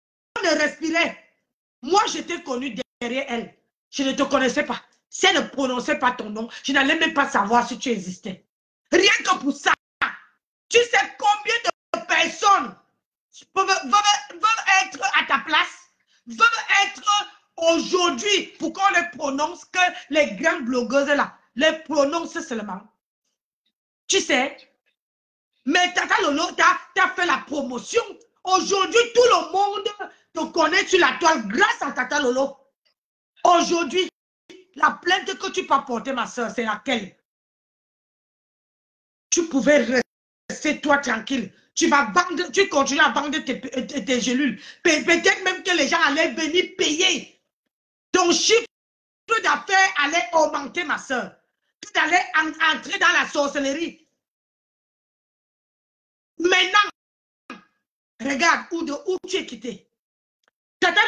ne respirait. Moi, j'étais connu derrière elle. Je ne te connaissais pas. Si elle ne prononçait pas ton nom, je n'allais même pas savoir si tu existais. Rien que pour ça, tu sais combien de personnes veulent être à ta place, veulent être aujourd'hui pour qu'on les prononce, que les grandes blogueuses là, les prononcent seulement. Tu sais, mais Tata Lolo t'a fait la promotion. Aujourd'hui, tout le monde te connaît sur la toile grâce à Tata Lolo. Aujourd'hui, la plainte que tu peux porter, ma soeur, c'est laquelle? Tu pouvais rester toi tranquille. Tu vas vendre, tu continues à vendre tes gélules. Peut-être même que les gens allaient venir payer. Ton chiffre d'affaires allait augmenter, ma soeur. Tu allais entrer dans la sorcellerie. Maintenant, regarde où tu es quitté. Tata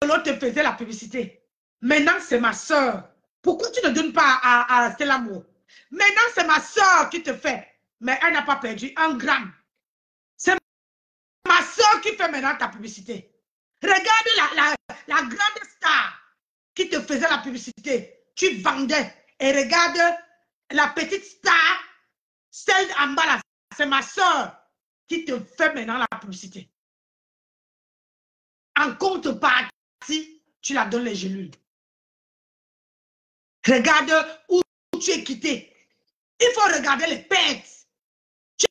Lolo te faisait la publicité. Maintenant, c'est ma soeur. Pourquoi tu ne donnes pas à Stella Moore? Maintenant, c'est ma soeur qui te fait. Mais elle n'a pas perdu 1 gramme. C'est ma soeur qui fait maintenant ta publicité. Regarde la grande star qui te faisait la publicité. Tu vendais. Et regarde la petite star, celle en bas là. C'est ma soeur qui te fait maintenant la publicité. En contrepartie, tu la donnes les gélules. Regarde où tu es quitté. Il faut regarder les pertes. Tu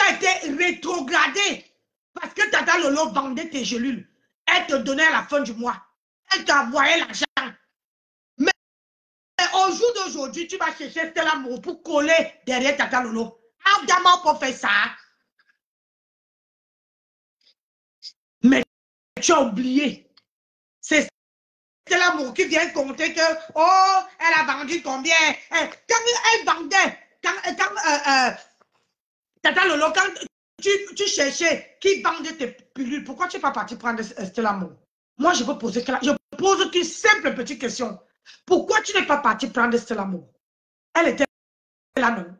as été rétrogradé parce que Tata Lolo vendait tes gélules. Elle te donnait à la fin du mois. Elle t'envoyait l'argent. Mais au jour d'aujourd'hui, tu vas chercher Stella Moore pour coller derrière Tata Lolo. Évidemment, pour faire ça. Mais tu as oublié. C'est Stella Mour qui vient compter que, oh, elle a vendu combien. Quand elle vendait, Tata Lolo, quand tu cherchais qui vendait tes pilules, pourquoi tu n'es pas parti prendre Stella Mour? Moi, je pose une simple petite question. Pourquoi tu n'es pas parti prendre Stella Mour? Elle était là, non?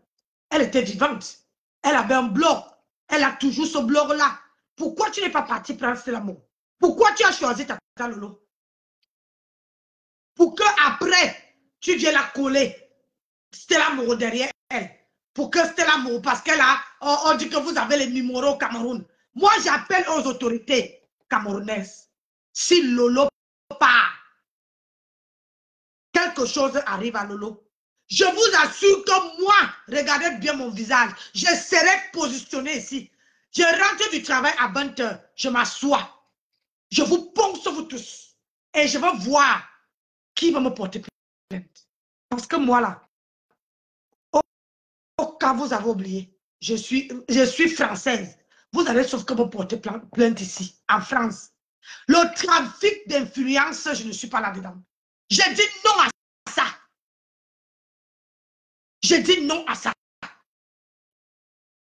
Elle était vivante. Elle avait un blog. Elle a toujours ce blog-là. Pourquoi tu n'es pas parti prendre Stella Mour? Pourquoi tu as choisi Tata Lolo? Pour que après tu viennes la coller Stella Mour derrière elle. Pour que Stella Mour, parce qu'elle a, on dit que vous avez les numéros au Cameroun. Moi, j'appelle aux autorités camerounaises. Si Lolo part, quelque chose arrive à Lolo. Je vous assure que moi, regardez bien mon visage, je serai positionné ici. Je rentre du travail à 20 h, je m'assois. Je vous ponce vous tous. Et je vais voir qui va me porter plainte. Parce que moi là, au cas où vous avez oublié, je suis française. Vous allez sauf que me porter plainte ici, en France. Le trafic d'influence, je ne suis pas là-dedans. Je dis non à ça. Je dis non à ça.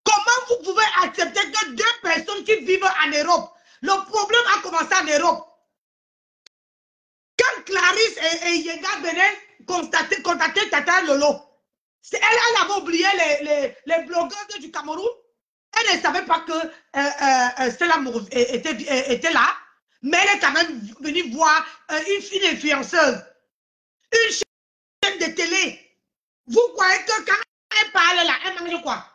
Comment vous pouvez accepter que deux personnes qui vivent en Europe, le problème a commencé en Europe. Quand Clarisse et Yenga venaient contacter Tata Lolo, elle avait oublié les blogueurs du Cameroun. Elle ne savait pas que Stella Mour était là, mais elle est quand même venue voir une influenceuse, une chaîne de télé. Vous croyez que quand elle parle là, elle mange quoi?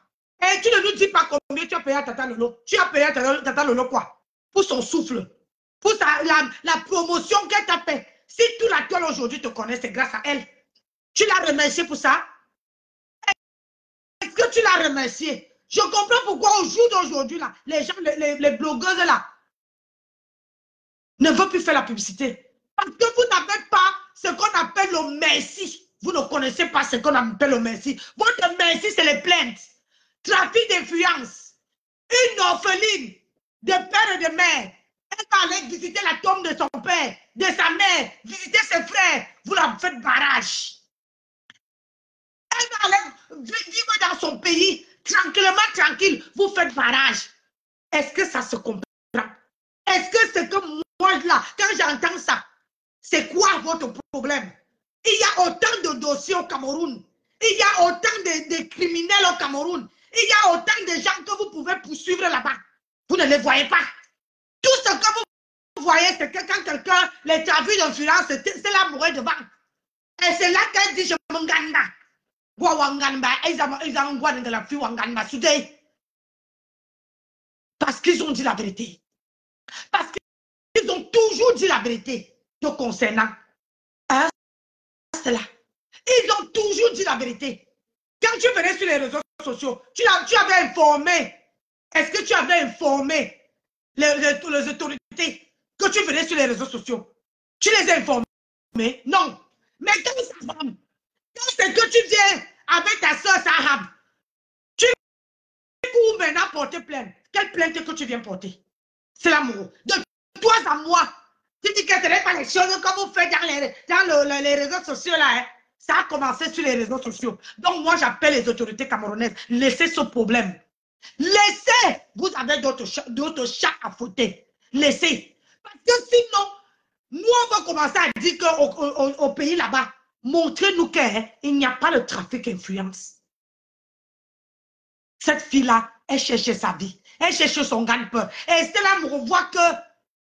Et tu ne nous dis pas combien tu as payé à Tata Lolo. Tu as payé à Tata Lolo quoi? Pour son souffle, pour la promotion qu'elle t'a fait. Si tout la toile aujourd'hui te connaît, c'est grâce à elle. Tu l'as remercié pour ça? Est-ce que tu l'as remercié? Je comprends pourquoi au jour d'aujourd'hui, là, les gens, les blogueuses là, ne veulent plus faire la publicité. Parce que vous n'avez pas ce qu'on appelle le merci. Vous ne connaissez pas ce qu'on appelle le merci. Votre merci, c'est les plaintes. Trafic d'influence. Une orpheline de père et de mère. Elle va aller visiter la tombe de son père, de sa mère, visiter ses frères. Vous la faites barrage. Elle va aller vivre dans son pays, tranquillement, tranquille. Vous faites barrage. Est-ce que ça se comprend? Est-ce que c'est que moi, là, quand j'entends ça, c'est quoi votre problème? Il y a autant de dossiers au Cameroun. Il y a autant de criminels au Cameroun. Il y a autant de gens que vous pouvez poursuivre là-bas. Vous ne les voyez pas. Tout ce que vous voyez, c'est que quand quelqu'un, les trafics d'influence, c'est la mourir devant. Et c'est là qu'elle dit, je me gagne. Parce qu'ils ont dit la vérité. Parce qu'ils ont toujours dit la vérité te concernant. Hein, cela. Ils ont toujours dit la vérité. Quand tu venais sur les réseaux sociaux, tu avais informé. Est-ce que tu avais informé les autorités que tu venais sur les réseaux sociaux? Tu les as informés? Non. Mais quand c'est que tu viens avec ta soeur Sahab, tu peux maintenant porter plainte. Quelle plainte que tu viens porter? C'est l'amour. De toi à moi. Tu dis que ce n'est pas les choses que vous faites dans les réseaux sociaux là. Hein. Ça a commencé sur les réseaux sociaux. Donc moi j'appelle les autorités camerounaises. Laissez ce problème. Laissez. Vous avez d'autres chats à fouetter. Laissez. Parce que sinon, nous on va commencer à dire qu'au pays là-bas, montrez-nous qu'il n'y a pas de trafic d'influence. Cette fille-là, elle cherchait sa vie. Elle cherchait son gagne-pain. Et Stella me revoit que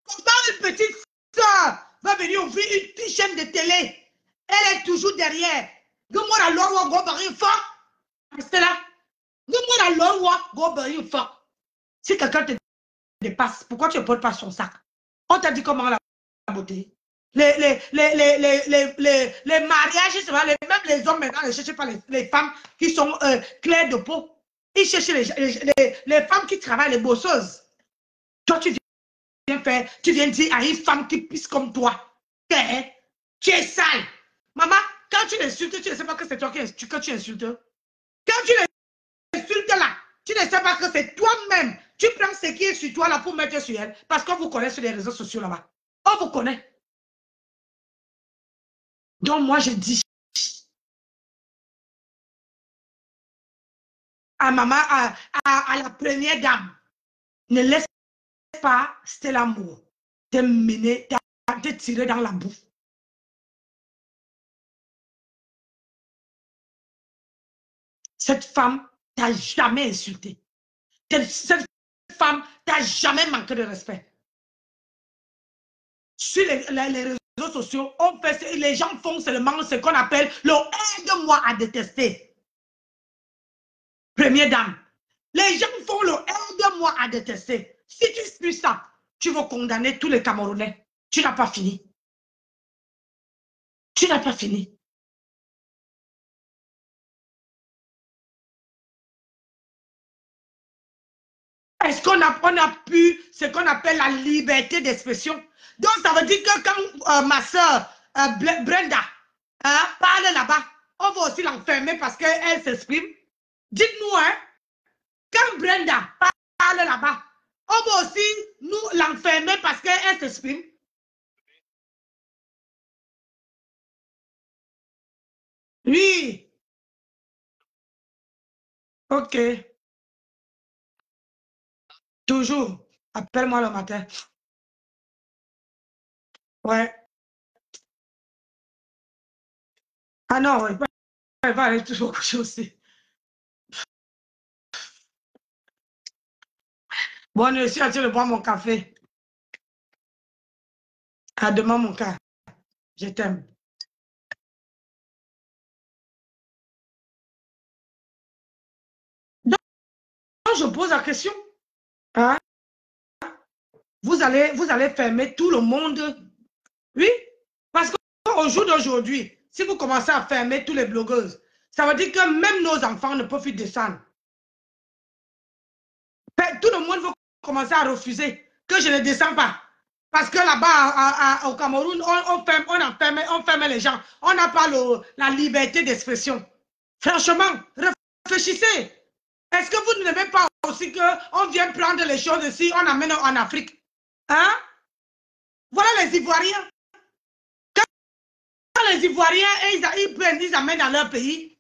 comment une petite soeur va venir ouvrir une petite chaîne de télé. Elle est toujours derrière. Dis-moi la loi, go barrer fort. Stella, dis-moi la loi, go barrer fort. Si quelqu'un te dépasse, pourquoi tu ne portes pas son sac? On t'a dit comment la beauté? Les mariages, même les hommes maintenant ne cherchent pas les femmes qui sont claires de peau. Ils cherchent les femmes qui travaillent, les bosseuses. Toi, tu viens dire à une femme qui pisse comme toi, tu es sale. Maman, quand tu l'insultes, tu ne sais pas que c'est toi que tu insultes. Quand tu l'insultes là, tu ne sais pas que c'est toi-même. Tu prends ce qui est sur toi là pour mettre sur elle. Parce qu'on vous connaît sur les réseaux sociaux là-bas. On vous connaît. Donc moi, je dis à maman, à la première dame, ne laisse pas Stella Moore te mener, te tirer dans la boue. Cette femme t'a jamais insulté. Cette femme t'a jamais manqué de respect. Sur les réseaux sociaux, les gens font seulement ce qu'on appelle le aide-moi à détester. Première dame, les gens font le aide-moi à détester. Si tu suis ça, tu vas condamner tous les Camerounais. Tu n'as pas fini. Tu n'as pas fini. Est-ce qu'on a pu ce qu'on appelle la liberté d'expression? Donc, ça veut dire que quand ma soeur Brenda parle là-bas, on va aussi l'enfermer parce qu'elle s'exprime. Dites-nous, hein, quand Brenda parle là-bas, on va aussi nous l'enfermer parce qu'elle s'exprime. Oui. Ok. Toujours. Appelle-moi le matin. Ouais. Ah non, elle va aller toujours coucher aussi. Bon, je suis en train de boire mon café. À demain, mon cas. Je t'aime. Donc, je pose la question. Hein? Vous allez fermer tout le monde. Oui, parce qu'au jour d'aujourd'hui, si vous commencez à fermer tous les blogueuses, ça veut dire que même nos enfants ne peuvent plus descendre. Tout le monde va commencer à refuser que je ne descends pas. Parce que là-bas, au Cameroun, on ferme les gens. On n'a pas la liberté d'expression. Franchement, réfléchissez. Est-ce que vous n'aimez pas aussi qu'on vient prendre les choses ici, on amène en Afrique? Hein? Voilà les Ivoiriens. Quand les Ivoiriens, ils prennent, ils amènent dans leur pays.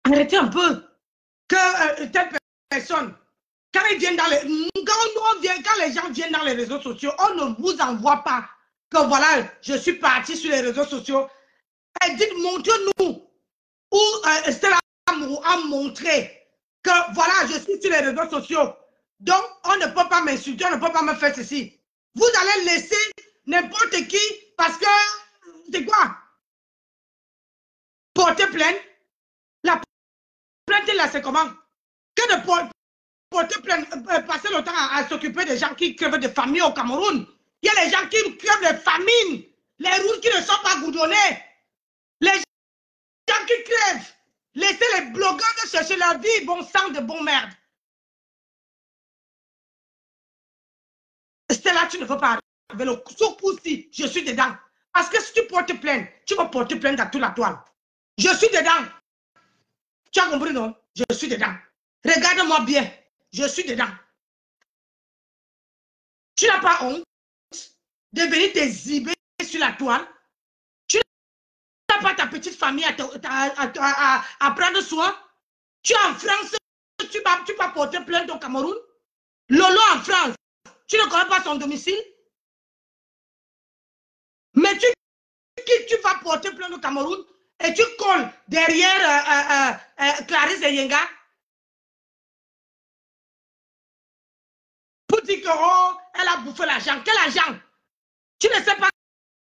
Arrêtez un peu. Que telle personne, quand ils viennent dans quand les gens viennent dans les réseaux sociaux, on ne vous envoie pas que voilà, je suis parti sur les réseaux sociaux. Et dites, montrez-nous où Stella Mourou a montré que voilà, je suis sur les réseaux sociaux. Donc, on ne peut pas m'insulter, on ne peut pas me faire ceci. Vous allez laisser n'importe qui parce que, c'est quoi? Porter plainte. La plainte, là, c'est comment? Que de porter plainte, passer le temps à s'occuper des gens qui crèvent de famine au Cameroun. Il y a les gens qui crèvent de famine. Les routes qui ne sont pas goudronnées. Les gens qui crèvent. Laissez les blogueurs de chercher leur vie, bon sang de bon merde. C'est là tu ne veux pas arriver. Le coup-ci, je suis dedans. Parce que si tu portes plainte, tu vas porter plainte à toute la toile. Je suis dedans. Tu as compris, non? Je suis dedans. Regarde-moi bien. Je suis dedans. Tu n'as pas honte de venir t'exhiber sur la toile. Tu n'as pas ta petite famille à prendre soin. Tu es en France, tu vas porter plainte au Cameroun. Lolo en France, tu ne connais pas son domicile. Mais tu vas porter plainte au Cameroun et tu colles derrière Clarisse Yenga pour dire que oh, elle a bouffé l'argent. Quel argent? Tu ne sais pas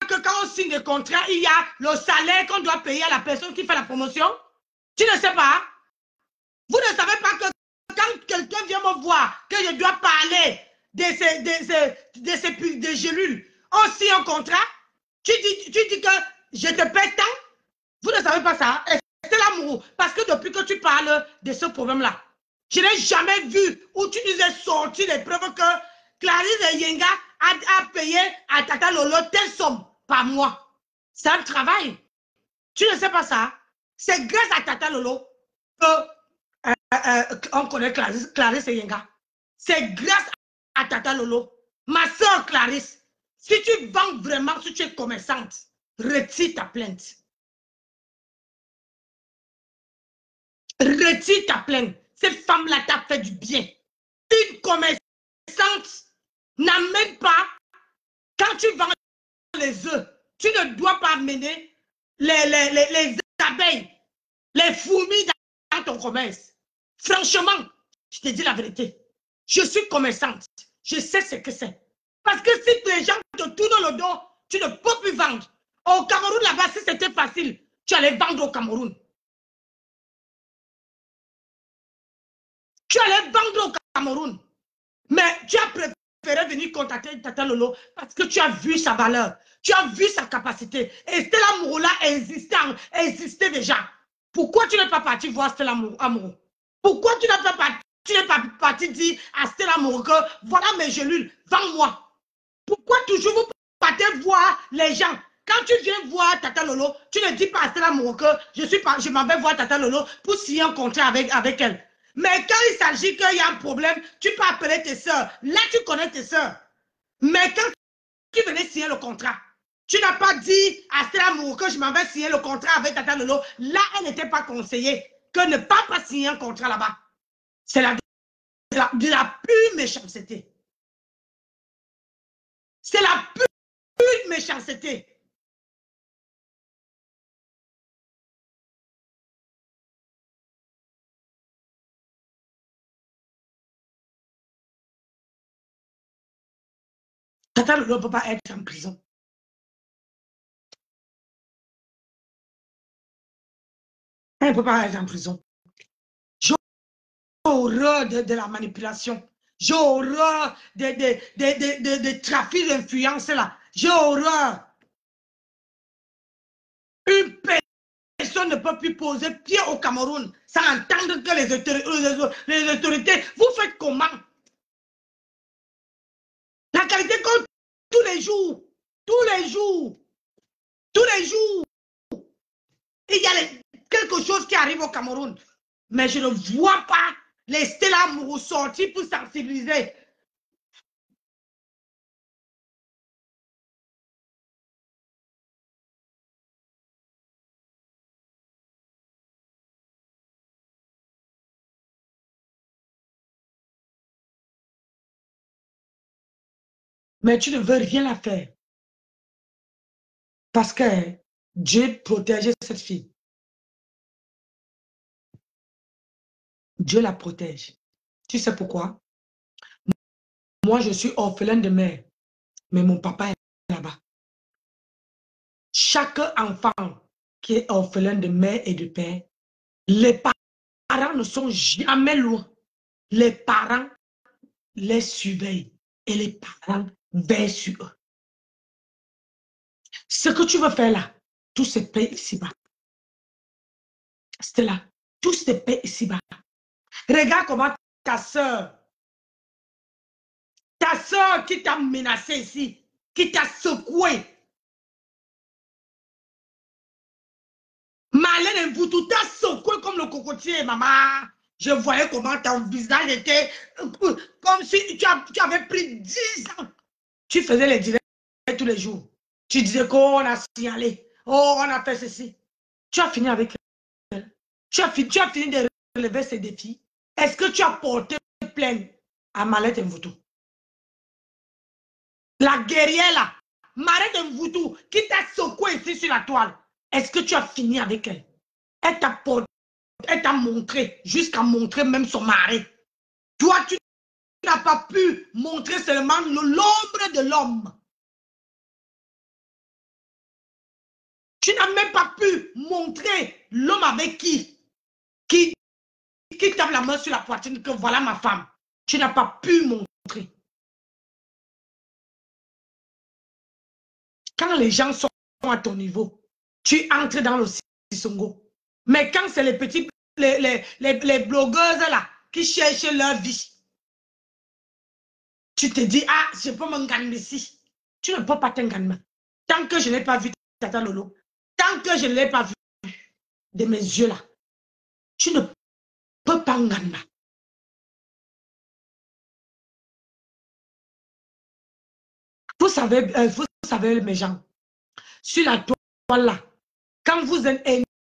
que quand on signe des contrats, il y a le salaire qu'on doit payer à la personne qui fait la promotion? Tu ne sais pas? Vous ne savez pas que quand quelqu'un vient me voir, que je dois parler de ces gélules, on signe un contrat, tu dis que je te paie tant? Vous ne savez pas ça? C'est l'amour. Parce que depuis que tu parles de ce problème-là, je n'ai jamais vu où tu nous as sorti les preuves que Clarisse Yenga a payé à Tata Lolo telle somme par mois. C'est un travail. Tu ne sais pas ça? C'est grâce à Tata Lolo qu'on connaît Clarisse Yenga. C'est grâce à Tata Lolo. Ma soeur Clarisse, Si tu vends vraiment, si tu es commerçante, retire ta plainte. Retire ta plainte. Cette femme-là t'a fait du bien. Une commerçante n'amène pas, quand tu vends les œufs, tu ne dois pas amener les abeilles, les fourmis dans ton commerce. Franchement, je te dis la vérité. Je suis commerçante. Je sais ce que c'est. Parce que si les gens te tournent le dos, tu ne peux plus vendre. Au Cameroun, là-bas, si c'était facile, tu allais vendre au Cameroun. Tu allais vendre au Cameroun. Mais tu as préféré venir contacter Tata Lolo parce que tu as vu sa valeur. Tu as vu sa capacité. Et Stella Mourou là existait déjà. Pourquoi tu n'es pas parti voir Stella Mourou? Pourquoi tu n'es pas parti dire à Stella Mourou que voilà mes gélules, vends-moi? Pourquoi toujours vous partez voir les gens? Quand tu viens voir Tata Lolo, tu ne dis pas à Stella Mourou que je m'en vais voir Tata Lolo pour signer un contrat avec elle. Mais quand il s'agit qu'il y a un problème, tu peux appeler tes soeurs. Là, tu connais tes soeurs. Mais quand tu venais signer le contrat, tu n'as pas dit à Stella Mourou que je m'en vais signer le contrat avec Tata Lolo. Là, elle n'était pas conseillée que ne pas signer un contrat là-bas. C'est de la pure méchanceté. C'est la pure méchanceté. Tata Lolo ne peut pas être en prison. Elle ne peut pas être en prison. J'ai horreur de la manipulation. J'ai horreur de trafic d'influence là. J'ai horreur. Une personne ne peut plus poser pied au Cameroun sans entendre que les autorités, vous faites comment? La qualité compte tous les jours. Tous les jours. Tous les jours. Il y a quelque chose qui arrive au Cameroun. Mais je ne vois pas les Stella Mourou sortir pour sensibiliser. Mais tu ne veux rien la faire. Parce que Dieu protège cette fille. Dieu la protège. Tu sais pourquoi? Moi, je suis orphelin de mère, mais mon papa est là-bas. Chaque enfant qui est orphelin de mère et de père, les parents ne sont jamais loin. Les parents les surveillent et les parents veillent sur eux. Ce que tu veux faire là, tout se paie ici-bas. C'est là, tout se paie ici-bas. Regarde comment ta soeur qui t'a menacé ici, qui t'a secoué, Marlène Mvoutou t'a secoué comme le cocotier, maman. Je voyais comment ton visage était comme si tu avais pris 10 ans. Tu faisais les directs tous les jours. Tu disais qu'on a signalé. Oh, on a fait ceci. Tu as fini avec elle. Tu as fini de relever ces défis. Est-ce que tu as porté plainte à Marlène Mvoutou? La guerrière là, Marlène Mvoutou, qui t'a secoué ici sur la toile. Est-ce que tu as fini avec elle? Elle t'a montré, jusqu'à montrer même son mari. Toi, tu n'as pas pu montrer seulement l'ombre de l'homme. Tu n'as même pas pu montrer l'homme avec qui tape la main sur la poitrine que voilà ma femme. Tu n'as pas pu montrer. Quand les gens sont à ton niveau, tu entres dans le Sissongo. Mais quand c'est les petits, les blogueuses là, qui cherchent leur vie, tu te dis, ah, je peux m'engager ici. Tu ne peux pas t'engager. Tant que je n'ai pas vu Tata Lolo, tant que je ne l'ai pas vu de mes yeux là, tu ne peux pas engager. vous savez, mes gens, sur la toile là, quand vous êtes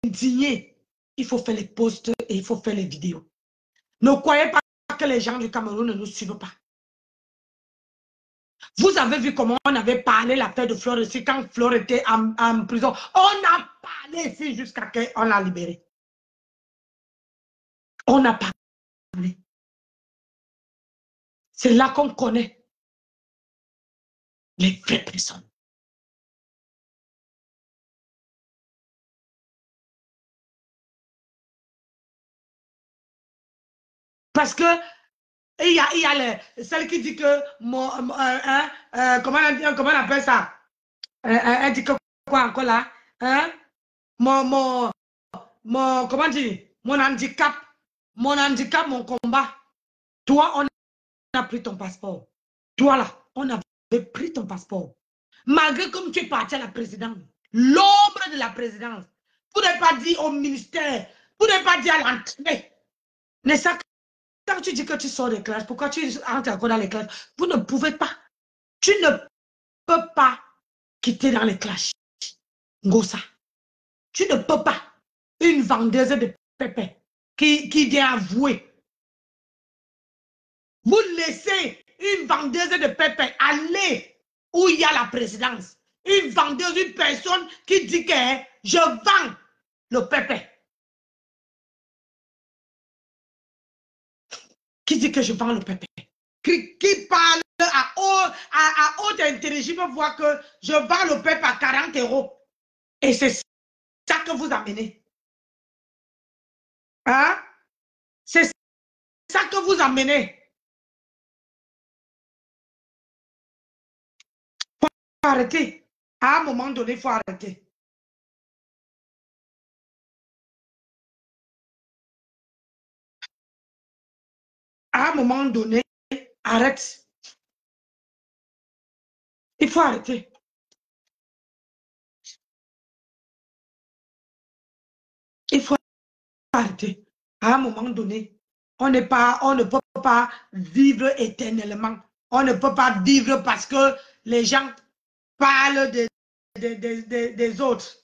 indignés, il faut faire les posts et il faut faire les vidéos. Ne croyez pas que les gens du Cameroun ne nous suivent pas. Vous avez vu comment on avait parlé l'affaire de Flore ici quand Flore était en prison. On a parlé ici jusqu'à ce qu'on l'a libéré. On a parlé. C'est là qu'on connaît les vraies personnes. Parce que il y a celle qui dit que comment on appelle ça? Elle dit que quoi encore là? Hein? Comment dire? Mon handicap, mon combat. Toi, on a pris ton passeport. Toi là, on avait pris ton passeport. Malgré comme tu es parti à la présidence, l'ombre de la présidence, vous n'avez pas dit au ministère, vous n'avez pas dit à l'entrée. Mais ça, quand tu dis que tu sors des classes, pourquoi tu entres encore dans les classes? Vous ne pouvez pas. Tu ne peux pas quitter dans les classes. Ngosa. Tu ne peux pas. Une vendeuse de pépé qui vient avouer. Vous laissez une vendeuse de pépé aller où il y a la présidence. Une vendeuse, une personne qui dit que je vends le pépé. Qui dit que je vends le pépé? Qui parle à haute intelligible voix que je vends le pépé à 40 €. Et c'est ça que vous amenez. Hein? C'est ça que vous amenez. Il faut arrêter. À un moment donné, il faut arrêter. À un moment donné, arrête. Il faut arrêter. Il faut arrêter. À un moment donné, on ne peut pas vivre éternellement. On ne peut pas vivre parce que les gens parlent des autres.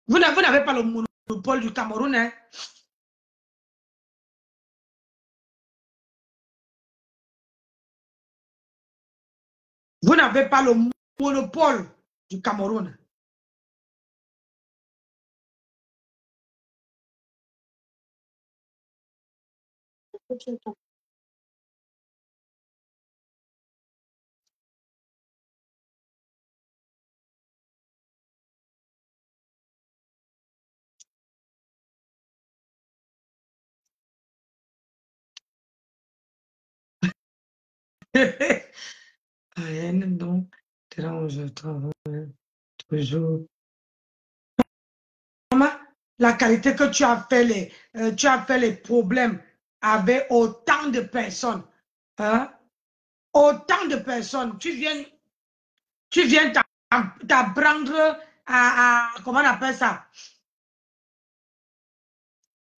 Vous n'avez pas le monopole du Cameroun. Hein? Vous n'avez pas le monopole du Cameroun. Rien donc, je travaille toujours. La qualité que tu as fait les problèmes avec autant de personnes. Hein? Autant de personnes. Tu viens t'apprendre comment on appelle ça?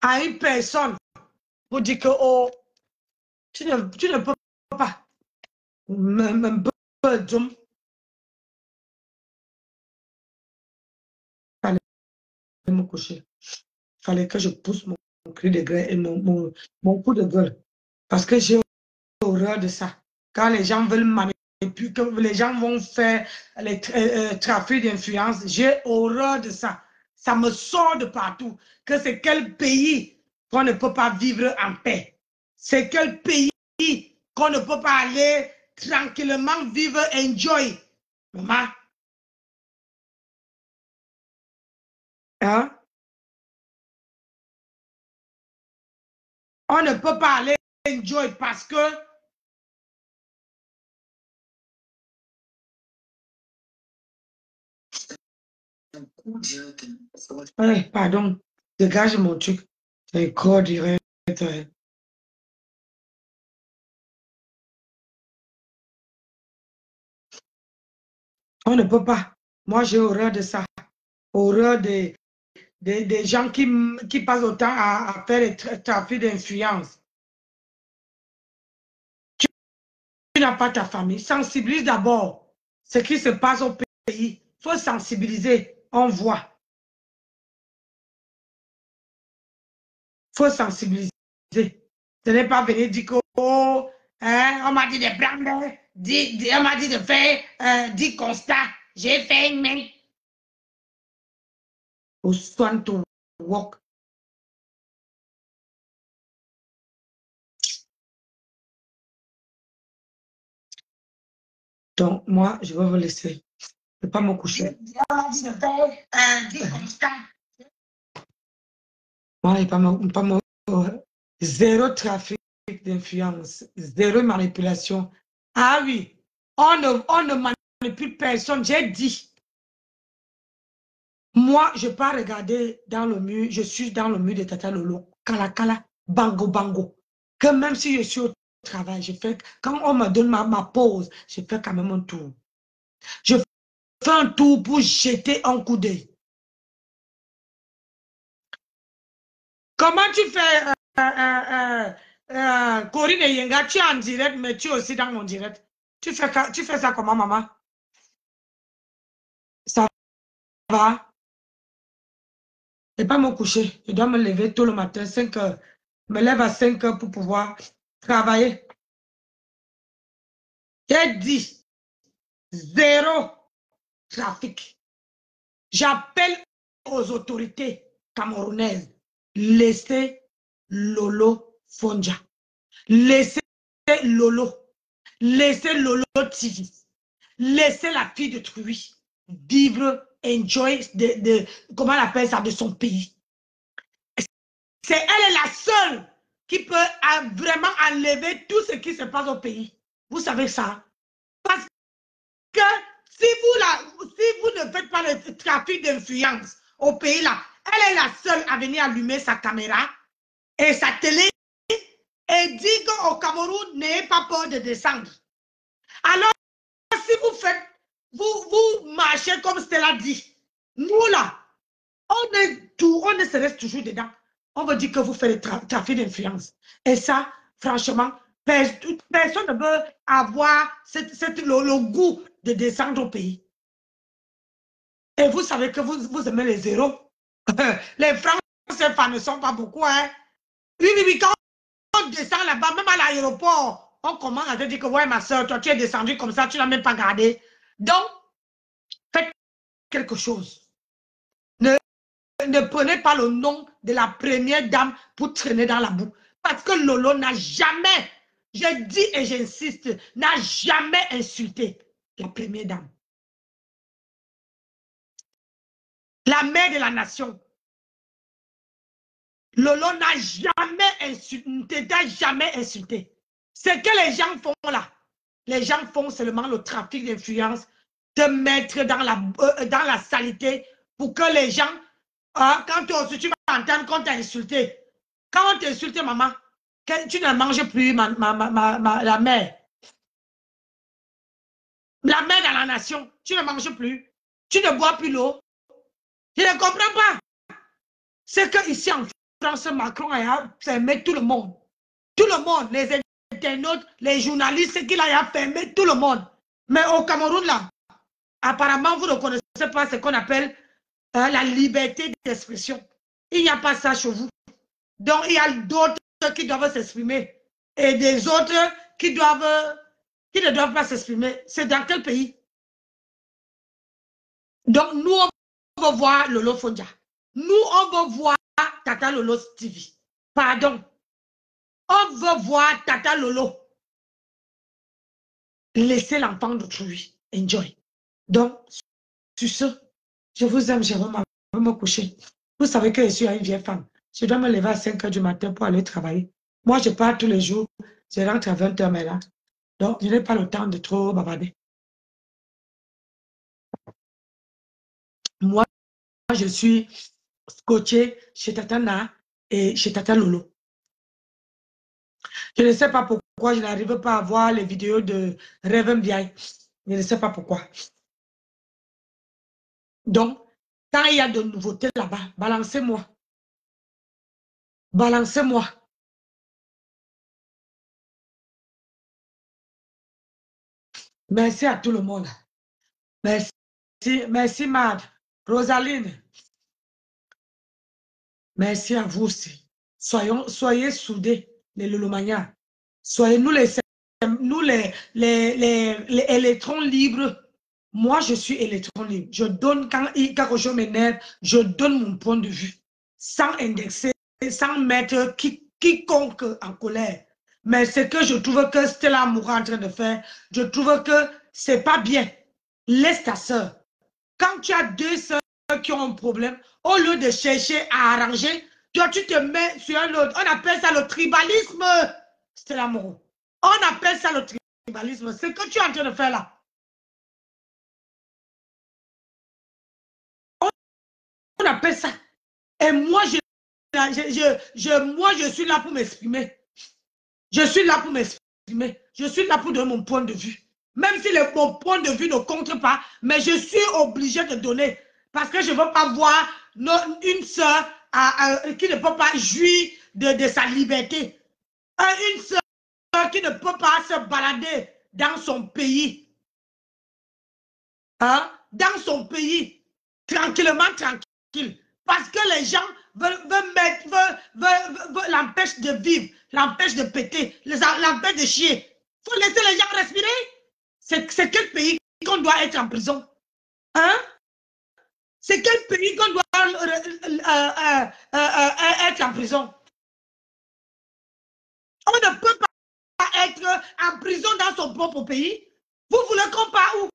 À une personne pour dire que oh, tu ne peux pas. Même peu, fallait me coucher. Fallait que je pousse mon cri de gueule et mon coup de gueule. Parce que j'ai horreur de ça. Quand les gens veulent manipuler, que les gens vont faire les trafics d'influence, j'ai horreur de ça. Ça me sort de partout. Que c'est quel pays qu'on ne peut pas vivre en paix? C'est quel pays qu'on ne peut pas aller tranquillement vivre, enjoy? Maman, hein? On ne peut pas aller enjoy parce que pardon, dégage mon truc. C'est corps direct. On ne peut pas. Moi, j'ai horreur de ça. Horreur des gens qui passent autant à faire les trafics d'influence. Tu n'as pas ta famille. Sensibilise d'abord ce qui se passe au pays. Il faut sensibiliser. On voit. Il faut sensibiliser. Ce n'est pas venir dire que oh, hein, on m'a dit de prendre, on m'a dit de faire 10 constats. J'ai fait une main. Au soin to work. Donc, moi, je vais vous laisser. Je ne vais pas me coucher. On m'a dit de faire 10 constats. Moi, il n'y a pas zéro trafic d'influence, zéro manipulation. Ah oui, on ne manipule personne. J'ai dit, moi, je ne peux pas regarder dans le mur, je suis dans le mur de Tata Lolo, kala kala, bango bango. Que même si je suis au travail, je fais, quand on me donne ma pause, je fais quand même un tour. Je fais un tour pour jeter un coup d'œil. Comment tu fais, Corinne et Yenga, tu es en direct, mais tu es aussi dans mon direct. Tu fais ça comment, maman? Ça va? Je ne vais pas me coucher. Je dois me lever tôt le matin, 5 heures. Je me lève à 5 heures pour pouvoir travailler. J'ai dit, zéro trafic. J'appelle aux autorités camerounaises. Laissez Lolo Fonja. Laissez Lolo. Laissez Lolo TV. Laissez la fille de Truy vivre, enjoy comment on appelle ça, de son pays. Elle est la seule qui peut vraiment enlever tout ce qui se passe au pays. Vous savez ça? Parce que si vous ne faites pas le trafic d'influence au pays là, elle est la seule à venir allumer sa caméra et sa télé et dire qu'au Cameroun, n'ayez pas peur de descendre. Alors, si vous faites, vous marchez comme Stella dit, nous là, on ne se reste toujours dedans. On veut dire que vous faites le trafic d'influence. Et ça, franchement, personne ne veut avoir le goût de descendre au pays. Et vous savez que vous aimez les zéros. Les francs CFA ne sont pas beaucoup. Hein? Oui, quand on descend là-bas, même à l'aéroport, on commence à te dire que ouais, ma soeur, toi, tu es descendu comme ça, tu n'as même pas gardé. Donc, faites quelque chose. Ne prenez pas le nom de la première dame pour traîner dans la boue. Parce que Lolo n'a jamais, je dis et j'insiste, n'a jamais insulté la première dame. La mère de la nation. Lolo n'a jamais insulté, Ce que les gens font là, les gens font seulement le trafic d'influence, de mettre dans la saleté pour que les gens, quand tu vas entendre qu'on t'a insulté, quand on t'a insulté, maman, tu ne manges plus la mère. La mère dans la nation, tu ne manges plus. Tu ne bois plus l'eau. Je ne comprends pas. C'est qu'ici en France, Macron a fermé tout le monde. Tout le monde, les internautes, les journalistes, qu'il a fermé tout le monde. Mais au Cameroun, là, apparemment, vous ne connaissez pas ce qu'on appelle la liberté d'expression. Il n'y a pas ça chez vous. Donc, il y a d'autres qui doivent s'exprimer et des autres qui ne doivent pas s'exprimer. C'est dans quel pays? Donc, nous, on veut voir Lolo Fonja. Nous, on veut voir Tata Lolo TV. Pardon. On veut voir Tata Lolo. Laissez l'enfant d'autrui. Enjoy. Donc, sur ce, je vous aime, je vais me coucher. Vous savez que je suis une vieille femme. Je dois me lever à 5 h du matin pour aller travailler. Moi, je pars tous les jours. Je rentre à 20 h, mais là. Donc, je n'ai pas le temps de trop bavarder. Moi, je suis scotché chez Tata Na et chez Tata Lolo. Je ne sais pas pourquoi je n'arrive pas à voir les vidéos de Reverend Biaï. Je ne sais pas pourquoi. Donc, Quand il y a de nouveautés là-bas, balancez-moi. Balancez-moi. Merci à tout le monde. Merci. Merci, Mad. Rosaline. Merci à vous aussi. Soyez soudés, les Lolomania. Soyez nous les électrons libres. Moi, je suis électron libre. Je donne, quand quelque chose m'énerve, je donne mon point de vue. Sans indexer, sans mettre quiconque en colère. Mais ce que je trouve que Stella Moura est en train de faire, je trouve que c'est pas bien. Laisse ta soeur. Quand tu as deux sœurs qui ont un problème, au lieu de chercher à arranger, toi, tu te mets sur un autre. On appelle ça le tribalisme. C'est l'amour. On appelle ça le tribalisme. C'est ce que tu es en train de faire là. On appelle ça. Et moi, moi, je suis là pour m'exprimer. Je suis là pour m'exprimer. Je suis là pour donner mon point de vue. Même si mon point de vue ne compte pas, mais je suis obligé de donner. Parce que je ne veux pas voir une soeur qui ne peut pas jouir de sa liberté. Une soeur qui ne peut pas se balader dans son pays. Hein? Dans son pays. Tranquillement, tranquille. Parce que les gens veulent l'empêcher de vivre, l'empêchent de péter, l'empêchent de chier. Il faut laisser les gens respirer. C'est quel pays qu'on doit être en prison? Hein? C'est quel pays qu'on doit être en prison? On ne peut pas être en prison dans son propre pays. Vous voulez qu'on part où?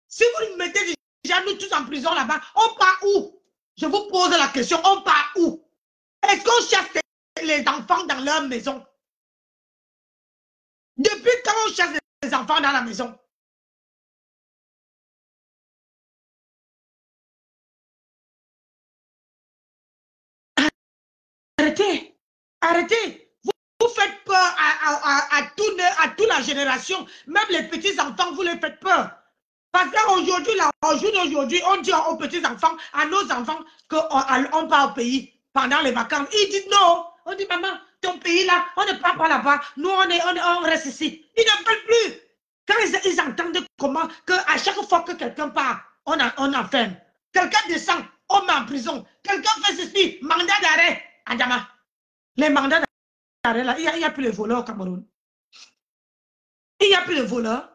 Si vous mettez déjà nous tous en prison là-bas, on part où? Je vous pose la question, on part où? Est-ce qu'on chasse les enfants dans leur maison? Depuis quand on chasse les enfants dans la maison? Arrêtez, arrêtez. Vous faites peur à toute la génération. Même les petits-enfants, vous les faites peur. Parce qu'aujourd'hui, aujourd'hui, on dit aux petits-enfants, à nos enfants, qu'on part au pays pendant les vacances. Ils disent non. On dit, maman, ton pays là, on ne part pas là-bas. Nous, on reste ici. Ils ne veulent plus. Quand ils entendent comment, qu'à chaque fois que quelqu'un part, on enferme. Quelqu'un descend, on met en prison. Quelqu'un fait ceci, mandat d'arrêt. Adama, les mandats d'arrêt là, il n'y a plus de voleurs au Cameroun. Il n'y a plus de voleurs.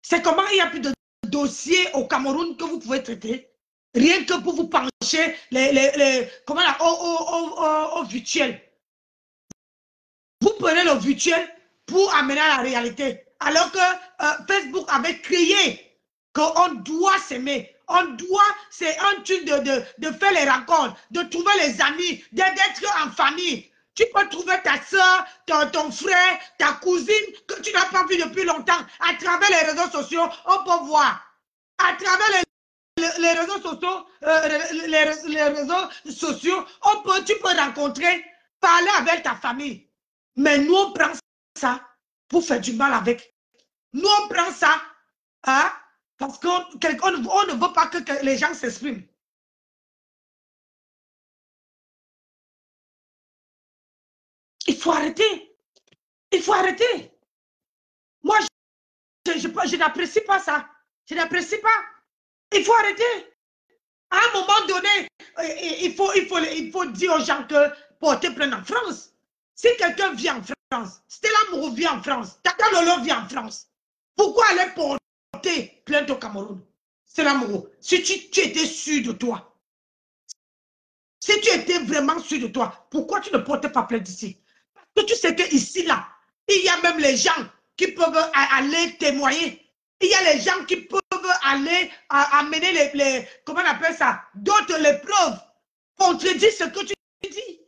C'est comment il n'y a plus de dossiers au Cameroun que vous pouvez traiter. Rien que pour vous pencher au virtuel. Vous prenez le virtuel pour amener à la réalité. Alors que Facebook avait créé qu'on doit s'aimer. C'est un truc de faire les rencontres, de trouver les amis, d'être en famille. Tu peux trouver ta soeur, ton frère, ta cousine que tu n'as pas vu depuis longtemps. À travers les réseaux sociaux, on peut voir. À travers les réseaux sociaux, tu peux rencontrer, parler avec ta famille. Mais nous, on prend ça pour faire du mal avec. Nous, on prend ça hein, parce qu'on ne veut pas que les gens s'expriment. Il faut arrêter. Il faut arrêter. Moi, je n'apprécie pas ça. Je n'apprécie pas. Il faut arrêter. À un moment donné, il faut dire aux gens que porter plainte en France. Si quelqu'un vient en France, Stella Mourou vient en France, Tata Lolo vient en France, pourquoi aller porter plainte au Cameroun? Stella Mourou, si tu étais sûr de toi, si tu étais vraiment sûr de toi, pourquoi tu ne portais pas plainte ici? Parce que tu sais qu'ici, là, il y a même les gens qui peuvent aller témoigner. Il y a les gens qui peuvent aller amener comment on appelle ça, d'autres les preuves, contredire ce que tu dis.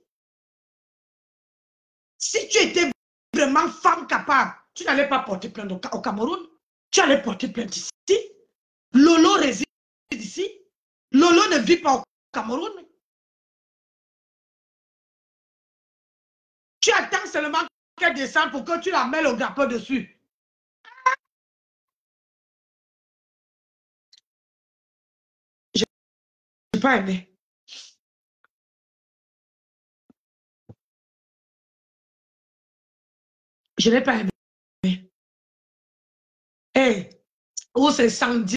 Si tu étais vraiment femme capable, tu n'allais pas porter plainte au Cameroun, tu allais porter plainte ici. Lolo réside ici. Lolo ne vit pas au Cameroun. Tu attends seulement qu'elle descende pour que tu la mets le grappin dessus. Je pas aimé. Je n'ai pas aimé. Hey, où c'est Sandy,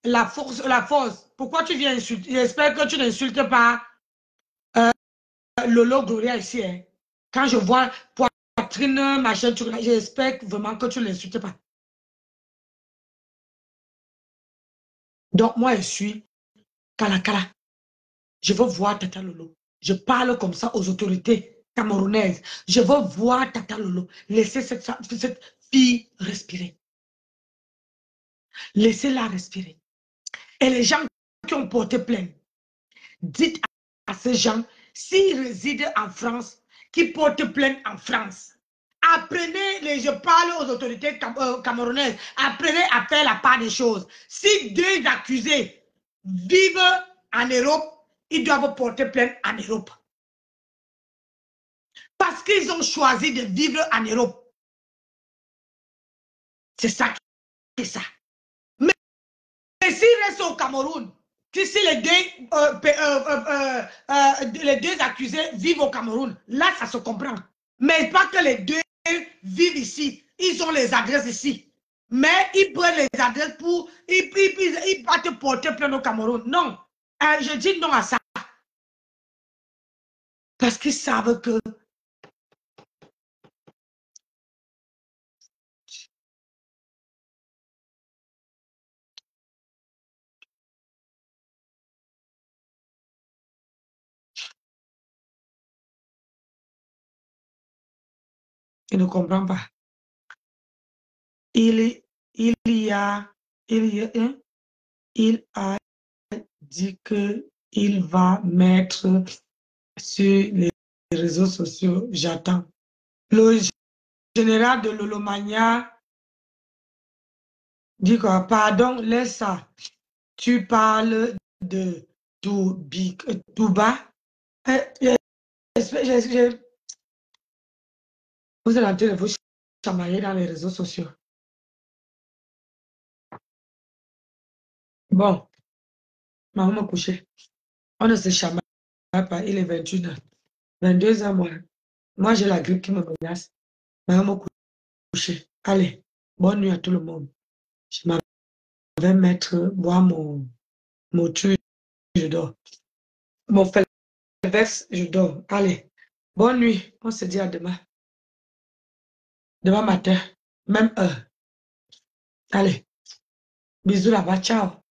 la force, la force. Pourquoi tu viens insulter? J'espère que tu n'insultes pas Lolo Gloria ici. Hein. Quand je vois poitrine, machin, j'espère vraiment que tu ne l'insultes pas. Donc, moi, je suis Kala. Je veux voir Tata Lolo. Je parle comme ça aux autorités camerounaises. Je veux voir Tata Lolo. Laissez cette fille respirer. Laissez-la respirer. Et les gens qui ont porté plainte, dites à ces gens, s'ils résident en France, qui portent plainte en France, apprenez, je parle aux autorités camerounaises, apprenez à faire la part des choses. Si deux accusés vivent en Europe, ils doivent porter plainte en Europe. Parce qu'ils ont choisi de vivre en Europe. C'est ça qui est ça. Mais s'ils restent au Cameroun, si les deux accusés vivent au Cameroun, là, ça se comprend. Mais pas que les deux vivent ici. Ils ont les adresses ici. Mais ils prennent les adresses pour... Ils partent porter plainte au Cameroun. Non. Je dis non à ça. Parce qu'ils savent que... Ils ne comprennent pas. Il a dit qu'il va mettre sur les réseaux sociaux. J'attends. Le général de Lolomania dit quoi? Pardon, laisse ça. Tu parles de Touba. Vous êtes en train de vous chamailler dans les réseaux sociaux. Bon, maman m'a couché. On ne se chamaille pas. Il est 21h. 22h, moi j'ai la grippe qui me menace. Maman m'a couché. Allez, bonne nuit à tout le monde. Je m'en vais boire mon truc, je dors. Mon felvex, je dors. Allez, bonne nuit. On se dit à demain. Demain matin, même heure. Allez, bisous là-bas. Ciao.